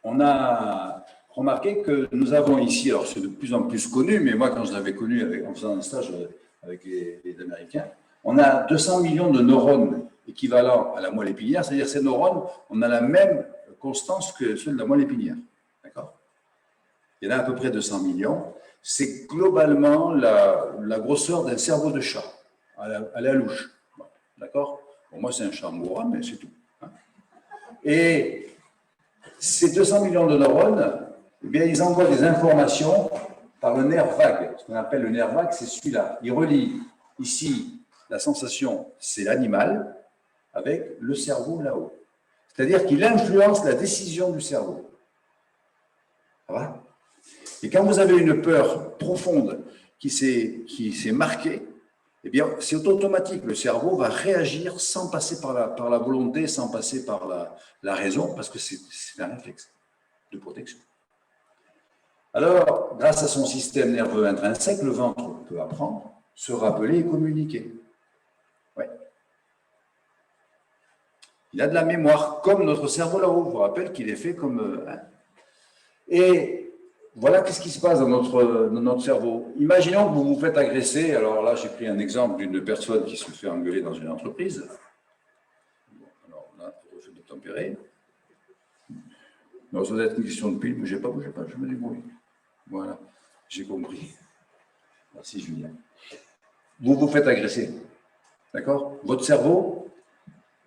on a remarqué que nous avons ici, alors c'est de plus en plus connu, mais moi quand je l'avais connu en faisant un stage avec les Américains, on a 200 millions de neurones équivalents à la moelle épinière, c'est-à-dire ces neurones, on a la même constance que ceux de la moelle épinière. D'accord? Il y en a à peu près 200 millions. C'est globalement la grosseur d'un cerveau de chat, à la louche. D'accord? Bon, moi, c'est un chat angora, mais c'est tout. Hein. Et ces 200 millions de neurones, eh bien, ils envoient des informations par le nerf vague. Ce qu'on appelle le nerf vague, c'est celui-là. Il relie ici la sensation, c'est l'animal, avec le cerveau là-haut. C'est-à-dire qu'il influence la décision du cerveau. Ça va? Et quand vous avez une peur profonde qui s'est marquée, eh bien, c'est automatique. Le cerveau va réagir sans passer par la volonté, sans passer par la raison, parce que c'est un réflexe de protection. Alors, grâce à son système nerveux intrinsèque, le ventre peut apprendre, se rappeler et communiquer. Ouais. Il a de la mémoire, comme notre cerveau là-haut. Je vous rappelle qu'il est fait comme... Et voilà qu'est-ce qui se passe dans notre cerveau. Imaginons que vous vous faites agresser. Alors là, j'ai pris un exemple d'une personne qui se fait engueuler dans une entreprise. récupérer. Non, ça doit être une question de pile, mais bougez pas, je me débrouille. Voilà, j'ai compris. Merci Julien. Vous vous faites agresser, d'accord? Votre cerveau,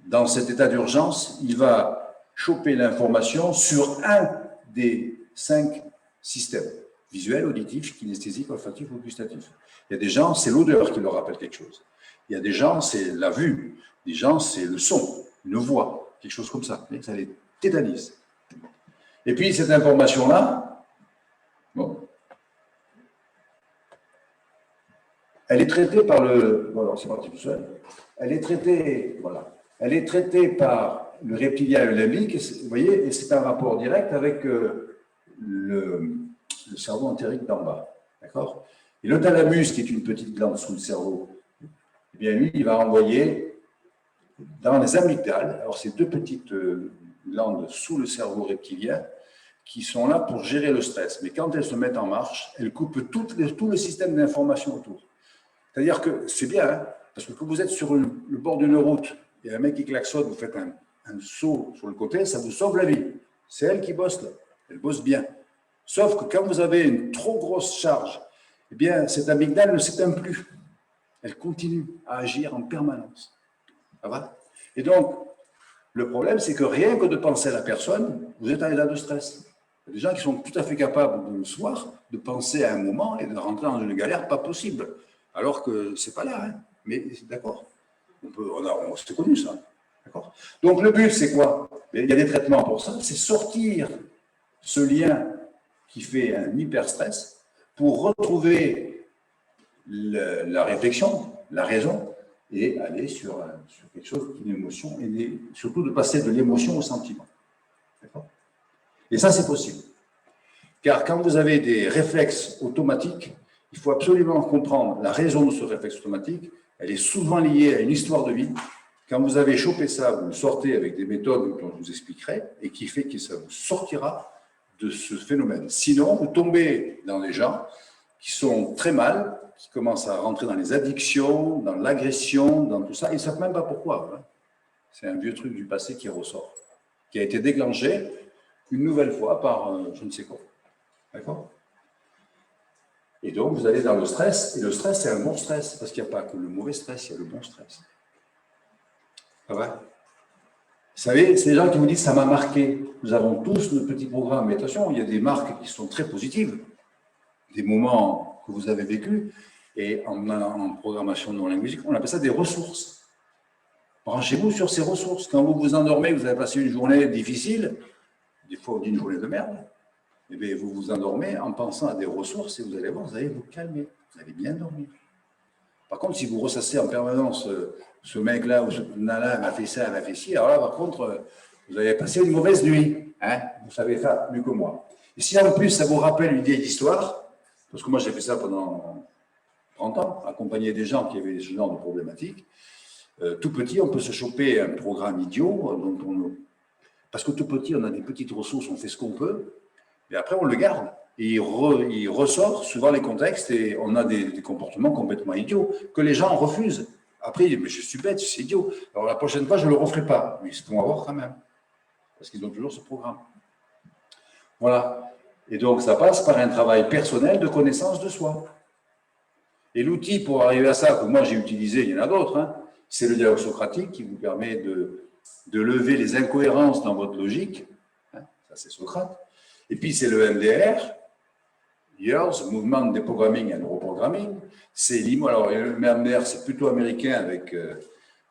dans cet état d'urgence, il va choper l'information sur un des 5 systèmes, visuel, auditif, kinesthésique, olfactif ou gustatif. Il y a des gens, c'est l'odeur qui leur rappelle quelque chose. Il y a des gens, c'est la vue. Des gens, c'est le son, une voix, quelque chose comme ça. Ça les tétanise. Et puis, cette information-là, bon, elle est traitée par le... Voilà, c'est parti tout seul. Elle est traitée, voilà. Elle est traitée par le reptilien et le limbique, vous voyez, et c'est un rapport direct avec le cerveau entérique d'en bas. D'accord? Et le thalamus, qui est une petite glande sous le cerveau, eh bien, lui, il va envoyer dans les amygdales, alors c'est 2 petites glandes sous le cerveau reptilien qui sont là pour gérer le stress. Mais quand elles se mettent en marche, elles coupent tout le système d'information autour. C'est-à-dire que c'est bien, hein, parce que quand vous êtes sur le bord d'une route, il y a un mec qui klaxonne, vous faites un saut sur le côté, ça vous sauve la vie. C'est elle qui bosse là, elle bosse bien. Sauf que quand vous avez une trop grosse charge, eh bien, cette amygdale ne s'éteint plus. Elle continue à agir en permanence. Ça va? Et donc, le problème, c'est que rien que de penser à la personne, vous êtes en état de stress. Il y a des gens qui sont tout à fait capables, le soir, de penser à un moment et de rentrer dans une galère pas possible. Alors que c'est pas là, hein. Mais d'accord. C'est connu ça. D'accord. Donc, le but, c'est quoi? Il y a des traitements pour ça. C'est sortir ce lien qui fait un hyperstress pour retrouver la réflexion, la raison, et aller sur quelque chose d'une émotion, et surtout de passer de l'émotion au sentiment. D'accord? Et ça, c'est possible. Car quand vous avez des réflexes automatiques, il faut absolument comprendre la raison de ce réflexe automatique. Elle est souvent liée à une histoire de vie. Quand vous avez chopé ça, vous le sortez avec des méthodes dont je vous expliquerai, et qui fait que ça vous sortira de ce phénomène. Sinon, vous tombez dans des gens qui sont très mal, qui commencent à rentrer dans les addictions, dans l'agression, dans tout ça. Ils ne savent même pas pourquoi. Hein. C'est un vieux truc du passé qui ressort, qui a été déclenché une nouvelle fois par je ne sais quoi. D'accord? Et donc, vous allez dans le stress, et le stress, c'est un bon stress, parce qu'il n'y a pas que le mauvais stress, il y a le bon stress. Ça va? Vous savez, c'est les gens qui vous disent « ça m'a marqué ». Nous avons tous nos petits programmes. Mais attention, il y a des marques qui sont très positives, des moments que vous avez vécus, et en programmation neurolinguistique, on appelle ça des ressources. Branchez-vous sur ces ressources. Quand vous vous endormez, vous avez passé une journée difficile, des fois on dit une journée de merde, et bien vous vous endormez en pensant à des ressources et vous allez voir, vous allez vous calmer, vous allez bien dormir. Par contre, si vous ressassez en permanence ce mec-là ou ce nana m'a fait ça, m'a fait ci, alors là, par contre, vous avez passé une mauvaise nuit. Hein, vous savez faire mieux que moi. Et si en plus, ça vous rappelle une vieille histoire, parce que moi, j'ai fait ça pendant 30 ans, accompagner des gens qui avaient ce genre de problématiques, tout petit, on peut se choper un programme idiot, parce que tout petit, on a des petites ressources, on fait ce qu'on peut, et après, on le garde. Et il ressort souvent les contextes et on a des comportements complètement idiots que les gens refusent. Après, ils disent, mais je suis bête, c'est idiot. Alors la prochaine fois, je ne le referai pas. Mais ils se font avoir quand même. Parce qu'ils ont toujours ce programme. Voilà. Et donc, ça passe par un travail personnel de connaissance de soi. Et l'outil pour arriver à ça, que moi j'ai utilisé, il y en a d'autres, hein, c'est le dialogue socratique qui vous permet de lever les incohérences dans votre logique. Hein, ça, c'est Socrate. Et puis, c'est le MDR, Years, Movement Deprogramming and Reprogramming. C'est l'IMO. Alors, le MDR, c'est plutôt américain avec,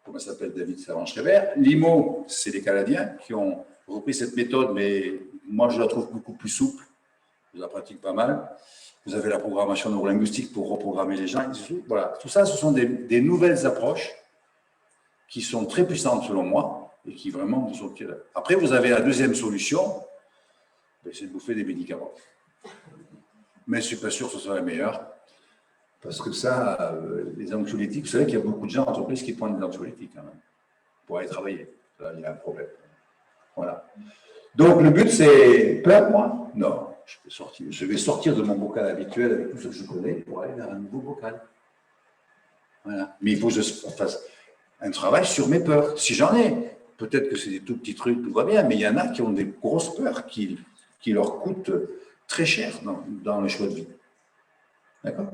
comment ça s'appelle, David Savant-Schreiber. L'IMO, c'est les Canadiens qui ont repris cette méthode, mais moi, je la trouve beaucoup plus souple. Je la pratique pas mal. Vous avez la programmation neurolinguistique pour reprogrammer les gens. Voilà. Tout ça, ce sont des nouvelles approches qui sont très puissantes selon moi et qui vraiment vous sortirent. Après, vous avez la deuxième solution, c'est de bouffer des médicaments. Mais je ne suis pas sûr que ce soit la meilleure. Parce que ça, les anxiolytiques, vous savez qu'il y a beaucoup de gens en entreprise qui prennent des anxiolytiques quand même, pour aller travailler. Là, il y a un problème. Voilà. Donc, le but, c'est plein moi. Non, je vais sortir de mon bocal habituel avec tout ce que je connais pour aller vers un nouveau bocal. Voilà. Mais il faut que je fasse un travail sur mes peurs. Si j'en ai, peut-être que c'est des tout petits trucs, tout va bien, mais il y en a qui ont des grosses peurs qui leur coûtent très cher dans le choix de vie. D'accord?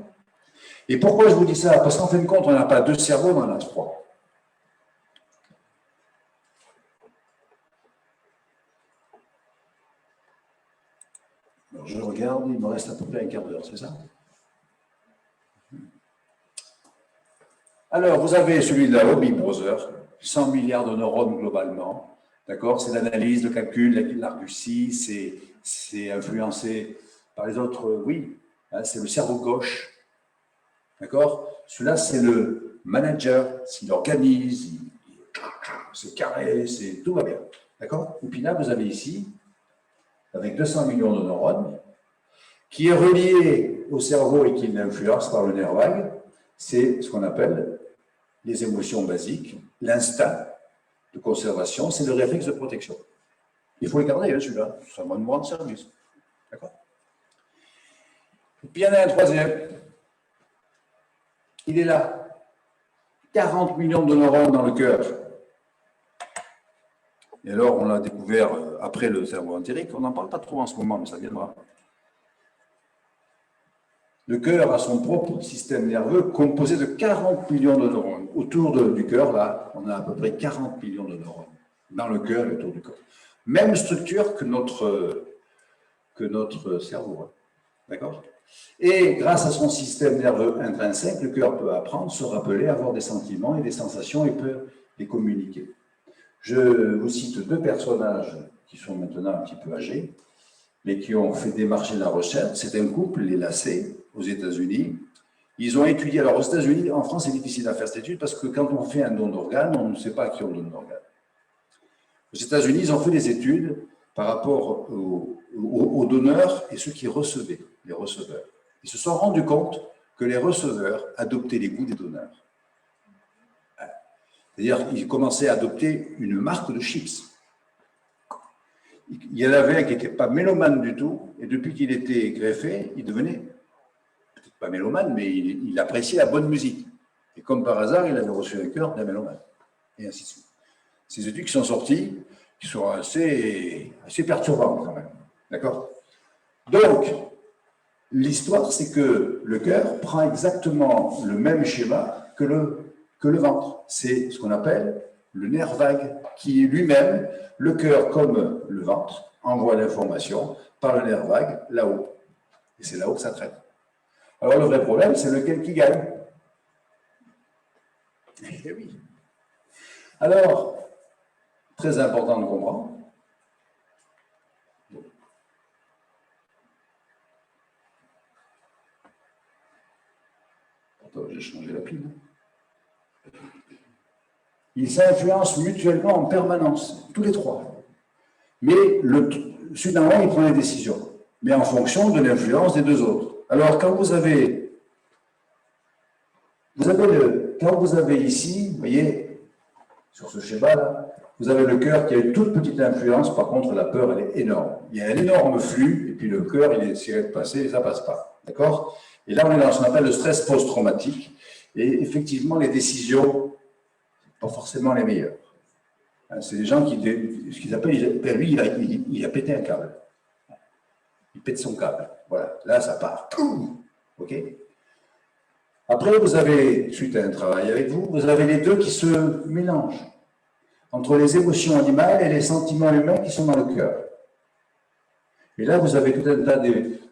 Et pourquoi je vous dis ça? Parce qu'en fin de compte, on n'a pas 2 cerveaux, on en a 3. Alors, je regarde, il me reste à peu près un quart d'heure, c'est ça? Alors, vous avez celui de la Big Brother, 100 milliards de neurones globalement. D'accord? C'est l'analyse, le calcul, l'argutie, c'est influencé par les autres, oui. Hein, c'est le cerveau gauche. D'accord? Celui-là, c'est le manager, s'il organise, c'est carré, tout va bien. D'accord? Et puis là, vous avez ici, avec 200 millions de neurones, qui est relié au cerveau et qui l'influence par le nerf vague, c'est ce qu'on appelle les émotions basiques, l'instinct de conservation, c'est le réflexe de protection. Il faut le garder, hein, celui-là, ça va nous rendre service. D'accord? Et puis il y en a un troisième. Il est là. 40 millions de neurones dans le cœur. Et alors, on l'a découvert après le cerveau entérique. On n'en parle pas trop en ce moment, mais ça viendra. Le cœur a son propre système nerveux composé de 40 millions de neurones. Autour du cœur, là, on a à peu près 40 millions de neurones. Dans le cœur et autour du corps. Même structure que notre cerveau. D'accord? Et grâce à son système nerveux intrinsèque, le cœur peut apprendre, se rappeler, avoir des sentiments et des sensations et peut les communiquer. Je vous cite 2 personnages qui sont maintenant un petit peu âgés, mais qui ont fait démarcher la recherche. C'est un couple, les Lacey, aux États-Unis. Ils ont étudié, alors aux États-Unis, en France, c'est difficile à faire cette étude parce que quand on fait un don d'organes, on ne sait pas à qui on donne l'organe. Aux États-Unis, ils ont fait des études par rapport aux donneurs et ceux qui recevaient, les receveurs. Ils se sont rendus compte que les receveurs adoptaient les goûts des donneurs. C'est-à-dire qu'ils commençaient à adopter une marque de chips. Il y en avait un qui n'était pas mélomane du tout, et depuis qu'il était greffé, il devenait, peut-être pas mélomane, mais il appréciait la bonne musique. Et comme par hasard, il avait reçu un cœur d'un mélomane. Et ainsi de suite. Ces études qui sont sorties, qui sont assez perturbantes quand même. D'accord? Donc, l'histoire, c'est que le cœur prend exactement le même schéma que le ventre. C'est ce qu'on appelle le nerf vague, qui est lui-même, le cœur comme le ventre, envoie l'information par le nerf vague là-haut. Et c'est là-haut que ça traite. Alors le vrai problème, c'est lequel qui gagne. Eh oui. Alors, très important de comprendre. Attends, j'ai changé la pile. Ils s'influencent mutuellement en permanence, tous les 3. Mais celui d'en haut, il prend les décisions, mais en fonction de l'influence des 2 autres. Alors, quand vous avez ici, vous voyez, sur ce schéma-là, vous avez le cœur qui a une toute petite influence, par contre, la peur, elle est énorme. Il y a un énorme flux, et puis le cœur, il essaie de passer, et ça ne passe pas. D'accord? Et là, on est dans ce qu'on appelle le stress post-traumatique, et effectivement, les décisions, pas forcément les meilleures. C'est des gens qui, ce qu'ils appellent, lui, il a pété un câble. Il pète son câble. Voilà, là, ça part. OK? Après, vous avez, suite à un travail avec vous, vous avez les 2 qui se mélangent entre les émotions animales et les sentiments humains qui sont dans le cœur. Et là, vous avez tout un tas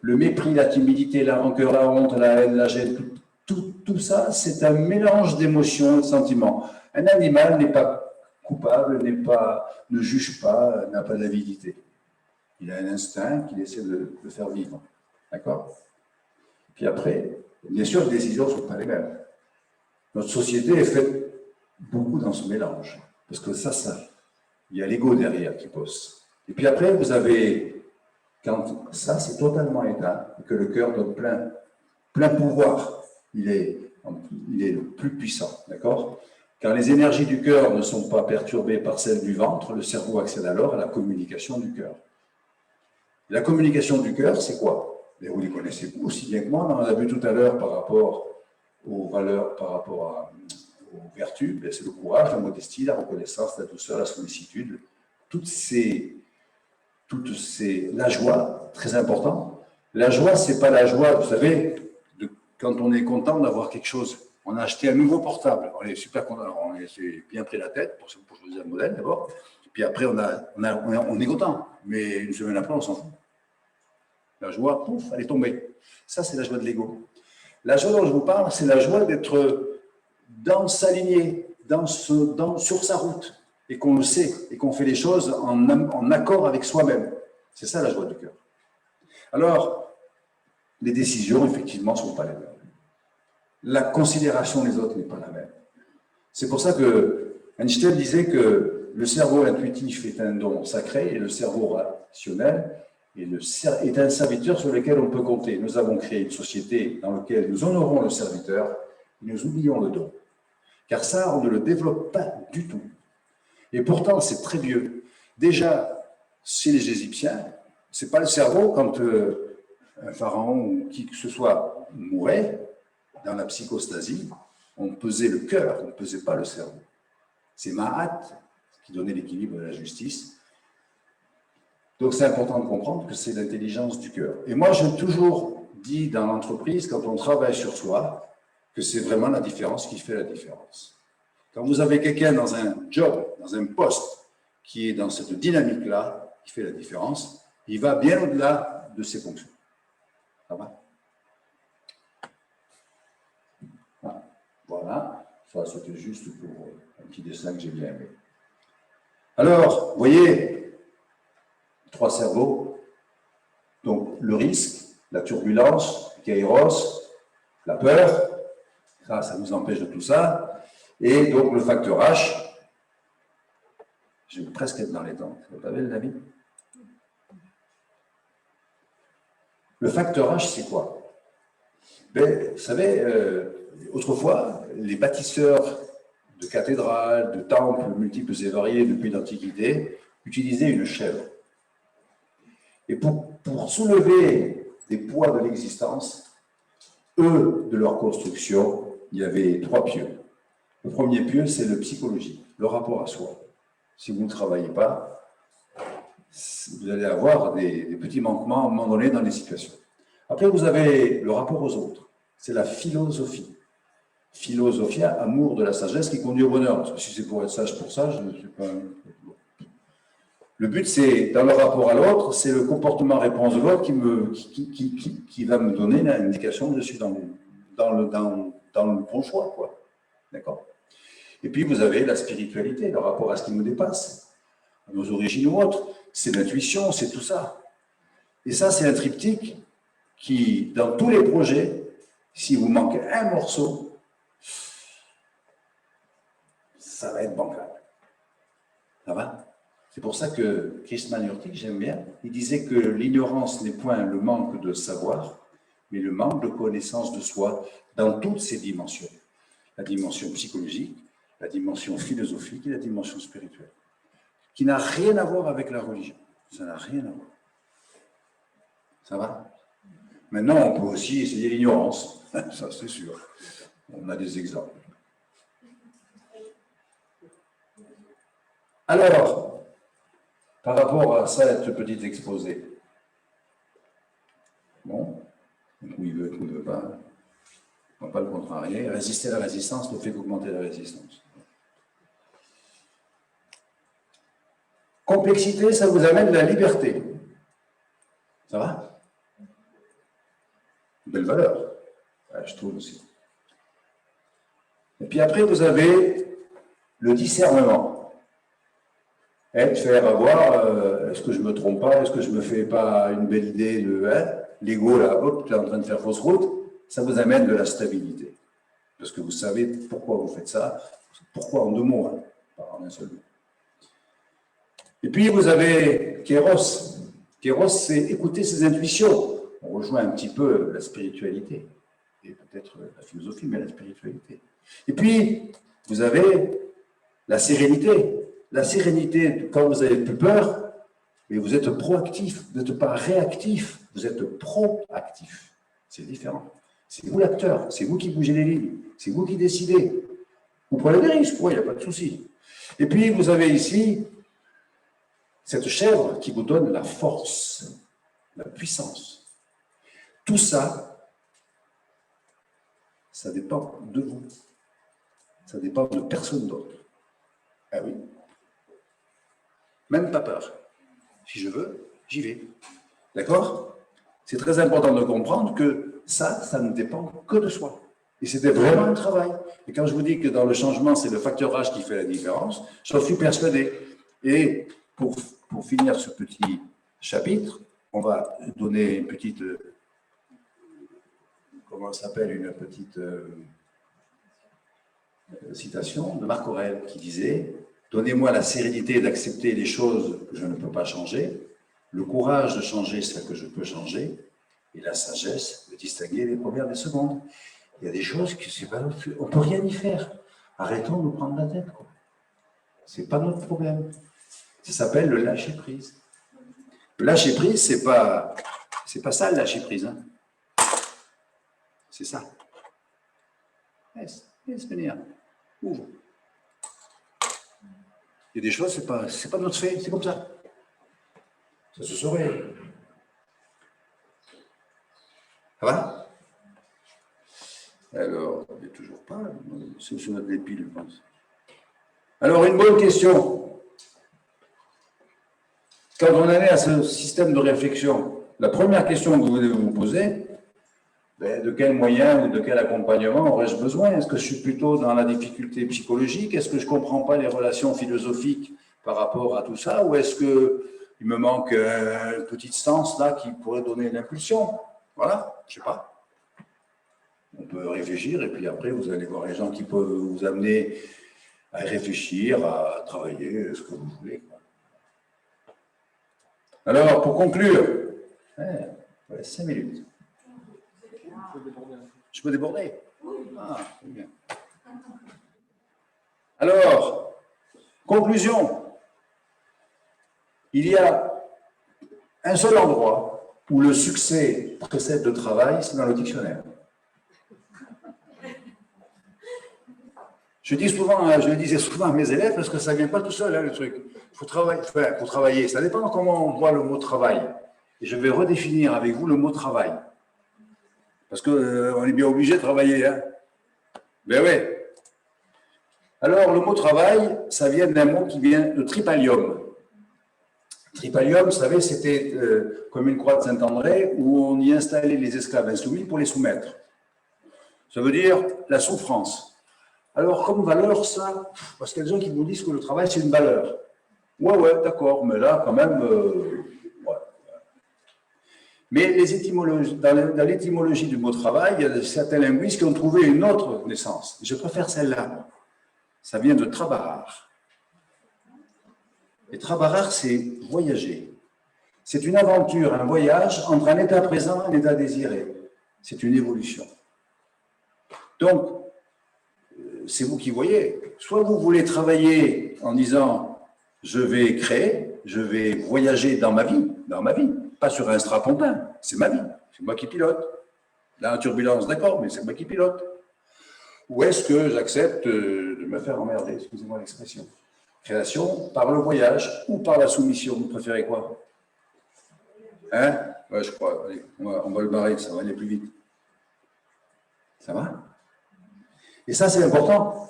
le mépris, la timidité, la rancœur, la honte, la haine, la gêne, tout ça, c'est un mélange d'émotions et de sentiments. Un animal n'est pas coupable, ne juge pas, n'a pas d'avidité. Il a un instinct qu'il essaie de faire vivre. D'accord? Puis après, bien sûr, les décisions ne sont pas les mêmes. Notre société est faite beaucoup dans ce mélange. Parce que ça, il y a l'ego derrière qui bosse. Et puis après, vous avez, quand ça, c'est totalement éteint, et que le cœur donne plein pouvoir, il est le plus puissant. D'accord? Quand les énergies du cœur ne sont pas perturbées par celles du ventre, le cerveau accède alors à la communication du cœur. La communication du cœur, c'est quoi? Et vous les connaissez aussi bien que moi, on en a vu tout à l'heure par rapport aux valeurs, par rapport aux vertus, c'est le courage, la modestie, la reconnaissance, la douceur, la sollicitude. La joie, très important. La joie, c'est pas la joie, vous savez, quand on est content d'avoir quelque chose. On a acheté un nouveau portable, on est super content, on s'est bien pris la tête pour choisir le modèle d'abord, puis après on est content, mais une semaine après on s'en fout. La joie, pouf, elle est tombée. Ça, c'est la joie de l'ego. La joie dont je vous parle, c'est la joie d'être dans sa lignée, sur sa route, et qu'on le sait, et qu'on fait les choses en accord avec soi-même. C'est ça la joie du cœur. Alors, les décisions, effectivement, ne sont pas les mêmes. La considération des autres n'est pas la même. C'est pour ça que Einstein disait que le cerveau intuitif est un don sacré et le cerveau rationnel est un serviteur sur lequel on peut compter. Nous avons créé une société dans laquelle nous honorons le serviteur et nous oublions le don. Car ça, on ne le développe pas du tout. Et pourtant, c'est très vieux. Déjà, chez les Égyptiens, ce n'est pas le cerveau quand un pharaon ou qui que ce soit mourait, dans la psychostasie, on pesait le cœur, on ne pesait pas le cerveau. C'est Mahat qui donnait l'équilibre de la justice. Donc c'est important de comprendre que c'est l'intelligence du cœur. Et moi, j'ai toujours dit dans l'entreprise, quand on travaille sur soi, que c'est vraiment la différence qui fait la différence. Quand vous avez quelqu'un dans un job, dans un poste, qui est dans cette dynamique-là, qui fait la différence, il va bien au-delà de ses fonctions. Ça va ? Voilà, ça c'était juste pour un petit dessin que j'ai bien aimé. Alors, vous voyez, 3 cerveaux, donc le risque, la turbulence, le kairos, la peur, ça nous empêche de tout ça, et donc le facteur H, je vais presque être dans les temps, vous avez l'avis ? Le facteur H, c'est quoi ? Ben, vous savez, autrefois, les bâtisseurs de cathédrales, de temples multiples et variés depuis l'Antiquité utilisaient une chèvre. Et pour soulever les poids de l'existence, eux, de leur construction, il y avait 3 pieux. Le premier pieu, c'est le psychologique, le rapport à soi. Si vous ne travaillez pas, vous allez avoir des petits manquements à un moment donné dans les situations. Après, vous avez le rapport aux autres. C'est la philosophie. Philosophia, amour de la sagesse qui conduit au bonheur. Parce que si c'est pour être sage pour ça, je ne sais pas. Le but, c'est, dans le rapport à l'autre, c'est le comportement-réponse de l'autre qui va me donner l'indication que je suis dans le bon choix, quoi. D'accord ? Et puis, vous avez la spiritualité, le rapport à ce qui nous dépasse, à nos origines ou autres. C'est l'intuition, c'est tout ça. Et ça, c'est un triptyque qui, dans tous les projets, si vous manquez un morceau, ça va être bancal. Ça va ? C'est pour ça que Krishnamurti Urti, que j'aime bien, il disait que l'ignorance n'est point le manque de savoir, mais le manque de connaissance de soi dans toutes ses dimensions. La dimension psychologique, la dimension philosophique et la dimension spirituelle, qui n'a rien à voir avec la religion. Ça n'a rien à voir. Ça va ? Maintenant, on peut aussi essayer l'ignorance, ça c'est sûr. On a des exemples. Alors, par rapport à cette petite exposé, bon, où il veut, où il ne veut pas, on ne va pas le contrarier. Résister à la résistance ne fait qu'augmenter la résistance. Complexité, ça vous amène la liberté. Ça va ? Belle valeur, ouais, je trouve aussi. Et puis après, vous avez le discernement. Faire avoir, est-ce que je ne me trompe pas, est-ce que je ne me fais pas une belle idée de l'ego, là, hop, tu es en train de faire fausse route, ça vous amène de la stabilité. Parce que vous savez pourquoi vous faites ça, pourquoi en 2 mots, hein, pas en un seul mot. Et puis vous avez Kéros. Kéros, c'est écouter ses intuitions. On rejoint un petit peu la spiritualité, et peut-être la philosophie, mais la spiritualité. Et puis, vous avez la sérénité. La sérénité, quand vous n'avez plus peur, mais vous êtes proactif, vous n'êtes pas réactif, vous êtes proactif. C'est différent. C'est vous l'acteur, c'est vous qui bougez les lignes, c'est vous qui décidez. Vous prenez des risques, oui, il n'y a pas de souci. Et puis, vous avez ici cette chèvre qui vous donne la force, la puissance. Tout ça, ça dépend de vous. Ça dépend de personne d'autre. Ah oui. Même pas peur. Si je veux, j'y vais. D'accord? C'est très important de comprendre que ça ne dépend que de soi. Et c'était vraiment un travail. Et quand je vous dis que dans le changement, c'est le facteur H qui fait la différence, j'en suis persuadé. Et pour finir ce petit chapitre, on va donner une petite, comment ça s'appelle, une petite citation de Marc Aurèle qui disait « Donnez-moi la sérénité d'accepter les choses que je ne peux pas changer, le courage de changer ce que je peux changer, et la sagesse de distinguer les premières des secondes. » Il y a des choses que c'est pas notre... On ne peut rien y faire. Arrêtons de nous prendre la tête, quoi. C'est pas notre problème. Ça s'appelle le lâcher-prise. Le lâcher-prise, c'est pas ça le lâcher-prise. Hein. C'est ça. Laisse venir. Ouvre. Il y a des choses, c'est pas notre fait, c'est comme ça. Ça se saurait. Ça va? Alors, il n'y a toujours pas, c'est sur notre dépit, je pense. Alors, une bonne question. Quand on en est à ce système de réflexion, la première question que vous devez vous poser, de quel moyen ou de quel accompagnement aurais-je besoin? Est-ce que je suis plutôt dans la difficulté psychologique? Est-ce que je ne comprends pas les relations philosophiques par rapport à tout ça? Ou est-ce qu'il me manque une petite sens là qui pourrait donner l'impulsion? Voilà, je ne sais pas. On peut réfléchir et puis après, vous allez voir les gens qui peuvent vous amener à réfléchir, à travailler, ce que vous voulez. Alors, pour conclure, 5 minutes. Je peux déborder? Ah, c'est bien. Alors, conclusion. Il y a un seul endroit où le succès précède le travail, c'est dans le dictionnaire. Je le disais souvent à mes élèves parce que ça ne vient pas tout seul, hein, le truc. Il faut travailler. Ça dépend comment on voit le mot travail. Et je vais redéfinir avec vous le mot travail. Parce qu'on est bien obligé de travailler. Hein. Ben oui. Alors, le mot travail, ça vient d'un mot qui vient de tripalium. Tripalium, vous savez, c'était comme une croix de Saint-André où on y installait les esclaves insoumis pour les soumettre. Ça veut dire la souffrance. Alors, comme valeur, ça, parce qu'il y a des gens qui nous disent que le travail, c'est une valeur. Ouais, d'accord, mais là, quand même, ouais. Mais dans l'étymologie du mot travail, il y a certains linguistes qui ont trouvé une autre naissance. Je préfère celle-là. Ça vient de trabarar. Et trabarar, c'est voyager. C'est une aventure, un voyage entre un état présent et un état désiré. C'est une évolution. Donc, c'est vous qui voyez. Soit vous voulez travailler en disant « je vais créer, je vais voyager dans ma vie, pas sur un strapontin, c'est ma vie, c'est moi qui pilote. Là, en turbulence, d'accord, mais c'est moi qui pilote. Ou est-ce que j'accepte de me faire emmerder, excusez-moi l'expression. Création par le voyage ou par la soumission, vous préférez quoi? Hein? Ouais, je crois, allez, on va le barrer, ça va aller plus vite. Ça va? Et ça, c'est important.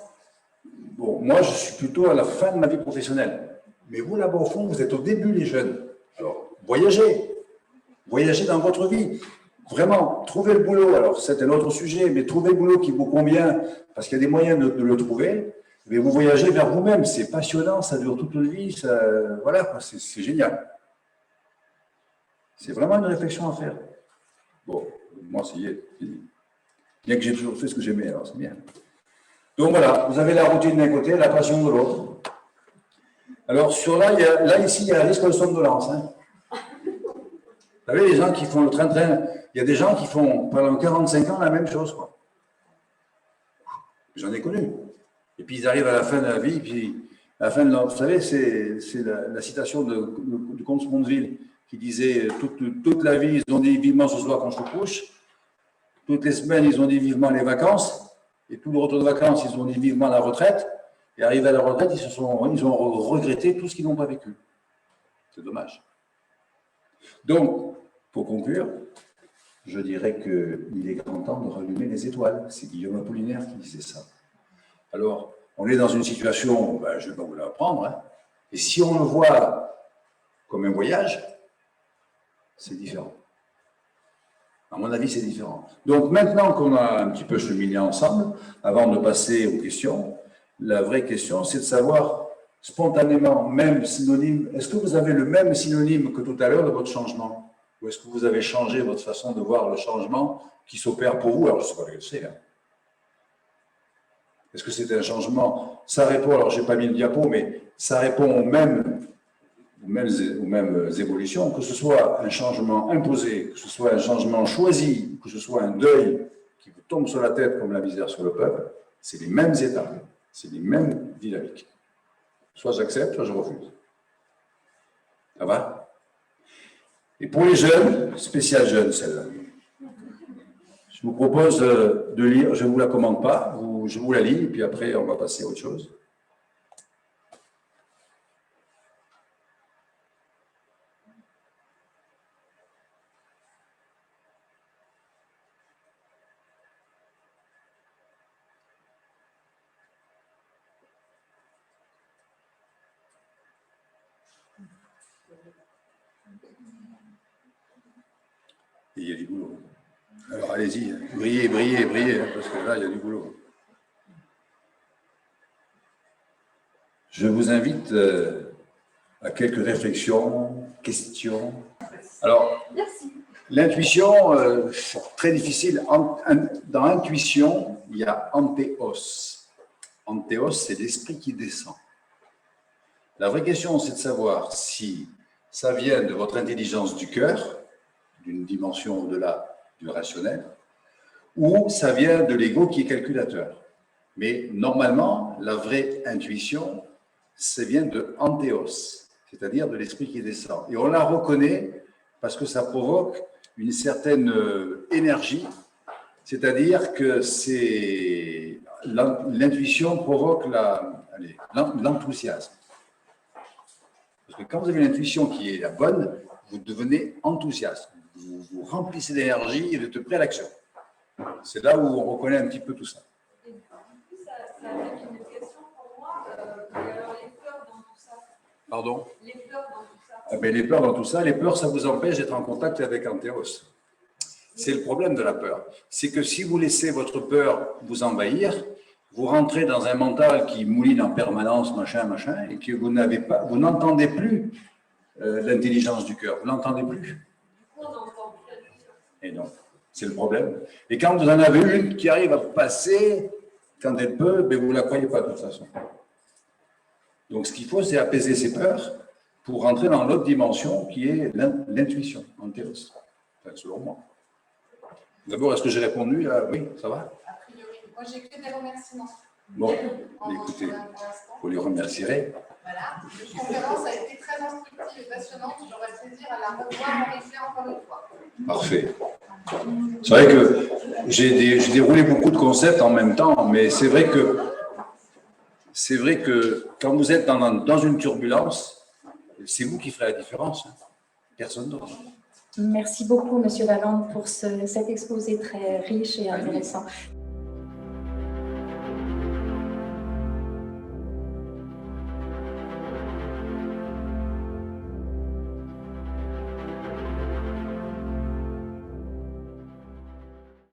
Bon, moi, je suis plutôt à la fin de ma vie professionnelle. Mais vous, là-bas, au fond, vous êtes au début, les jeunes. Alors, voyagez. Voyagez dans votre vie. Vraiment, trouvez le boulot. Alors, c'est un autre sujet, mais trouvez le boulot qui vous convient, parce qu'il y a des moyens de le trouver. Mais vous voyagez vers vous-même. C'est passionnant, ça dure toute une vie. Ça, voilà, c'est génial. C'est vraiment une réflexion à faire. Bon, moi, ça y est, fini. Bien que j'ai toujours fait ce que j'aimais, alors c'est bien. Donc voilà, vous avez la routine d'un côté, la passion de l'autre. Alors sur là, ici, il y a un risque de somnolence. Hein. Vous savez, les gens qui font le train-train, il y a des gens qui font pendant 45 ans la même chose, quoi. J'en ai connu. Et puis ils arrivent à la fin de la vie, puis à la fin de leur... Vous savez, c'est la citation du comte Sponville qui disait toute la vie, ils ont dit vivement ce soir quand je couche. Toutes les semaines, ils ont dit vivement les vacances. Et tout le retour de vacances, ils ont dit vivement la retraite. Et arrivés à la retraite, ils ont regretté tout ce qu'ils n'ont pas vécu. C'est dommage. Donc, pour conclure, je dirais qu'il est grand temps de rallumer les étoiles. C'est Guillaume Apollinaire qui disait ça. Alors, on est dans une situation, je ne vais pas vous l'apprendre, hein, et si on le voit comme un voyage, c'est différent. À mon avis, c'est différent. Donc, maintenant qu'on a un petit peu cheminé ensemble, avant de passer aux questions, la vraie question, c'est de savoir spontanément, même synonyme, est-ce que vous avez le même synonyme que tout à l'heure de votre changement? Ou est-ce que vous avez changé votre façon de voir le changement qui s'opère pour vous? Alors, je ne sais pas ce que c'est. Hein. Est-ce que c'est un changement? Ça répond, alors je n'ai pas mis le diapo, mais ça répond aux mêmes évolutions, que ce soit un changement imposé, que ce soit un changement choisi, que ce soit un deuil qui vous tombe sur la tête comme la misère sur le peuple, c'est les mêmes étapes, c'est les mêmes dynamiques. Soit j'accepte, soit je refuse. Ça va? Et pour les jeunes, spécial jeunes, celle-là. Je vous propose de lire, je ne vous la commande pas, je vous la lis, et puis après on va passer à autre chose. Et il y a du boulot. Alors allez-y, brillez, brillez, brillez, parce que là, il y a du boulot. Je vous invite à quelques réflexions, questions. Alors, l'intuition, très difficile. Dans l'intuition, il y a antéos. Antéos, c'est l'esprit qui descend. La vraie question, c'est de savoir si ça vient de votre intelligence du cœur, d'une dimension au-delà du rationnel, ou ça vient de l'ego qui est calculateur. Mais normalement, la vraie intuition, ça vient de antéos, c'est-à-dire de l'esprit qui descend. Et on la reconnaît parce que ça provoque une certaine énergie, c'est-à-dire que l'intuition provoque l'enthousiasme. Parce que quand vous avez l'intuition qui est la bonne, vous devenez enthousiaste. Vous vous remplissez d'énergie et de prêt à l'action. C'est là où on reconnaît un petit peu tout ça. Et du coup, ça amène une question pour moi. Et alors, les peurs dans tout ça? Pardon? Les peurs dans tout ça? Ah ben, les peurs dans tout ça, les peurs, ça vous empêche d'être en contact avec Antéos. C'est le problème de la peur. C'est que si vous laissez votre peur vous envahir, vous rentrez dans un mental qui mouline en permanence, machin, et que vous n'entendez plus l'intelligence du cœur. Vous n'entendez plus. Et donc, c'est le problème. Et quand vous en avez une qui arrive à passer, quand elle peut, ben vous ne la croyez pas de toute façon. Donc, ce qu'il faut, c'est apaiser ses peurs pour rentrer dans l'autre dimension qui est l'intuition, Antéos. Enfin, selon moi. D'abord, est-ce que j'ai répondu là? Oui, ça va? A priori. Moi, j'ai que des remerciements. Bon, écoutez, vous les remercierez. Voilà. La conférence a été très instructive et passionnante. J'aurais plaisir à la revoir en effet encore une fois. Parfait. C'est vrai que j'ai déroulé beaucoup de concepts en même temps, mais c'est vrai que quand vous êtes dans une turbulence, c'est vous qui ferez la différence, hein. Personne d'autre. Merci beaucoup, Monsieur Lalande, pour cet exposé très riche et intéressant.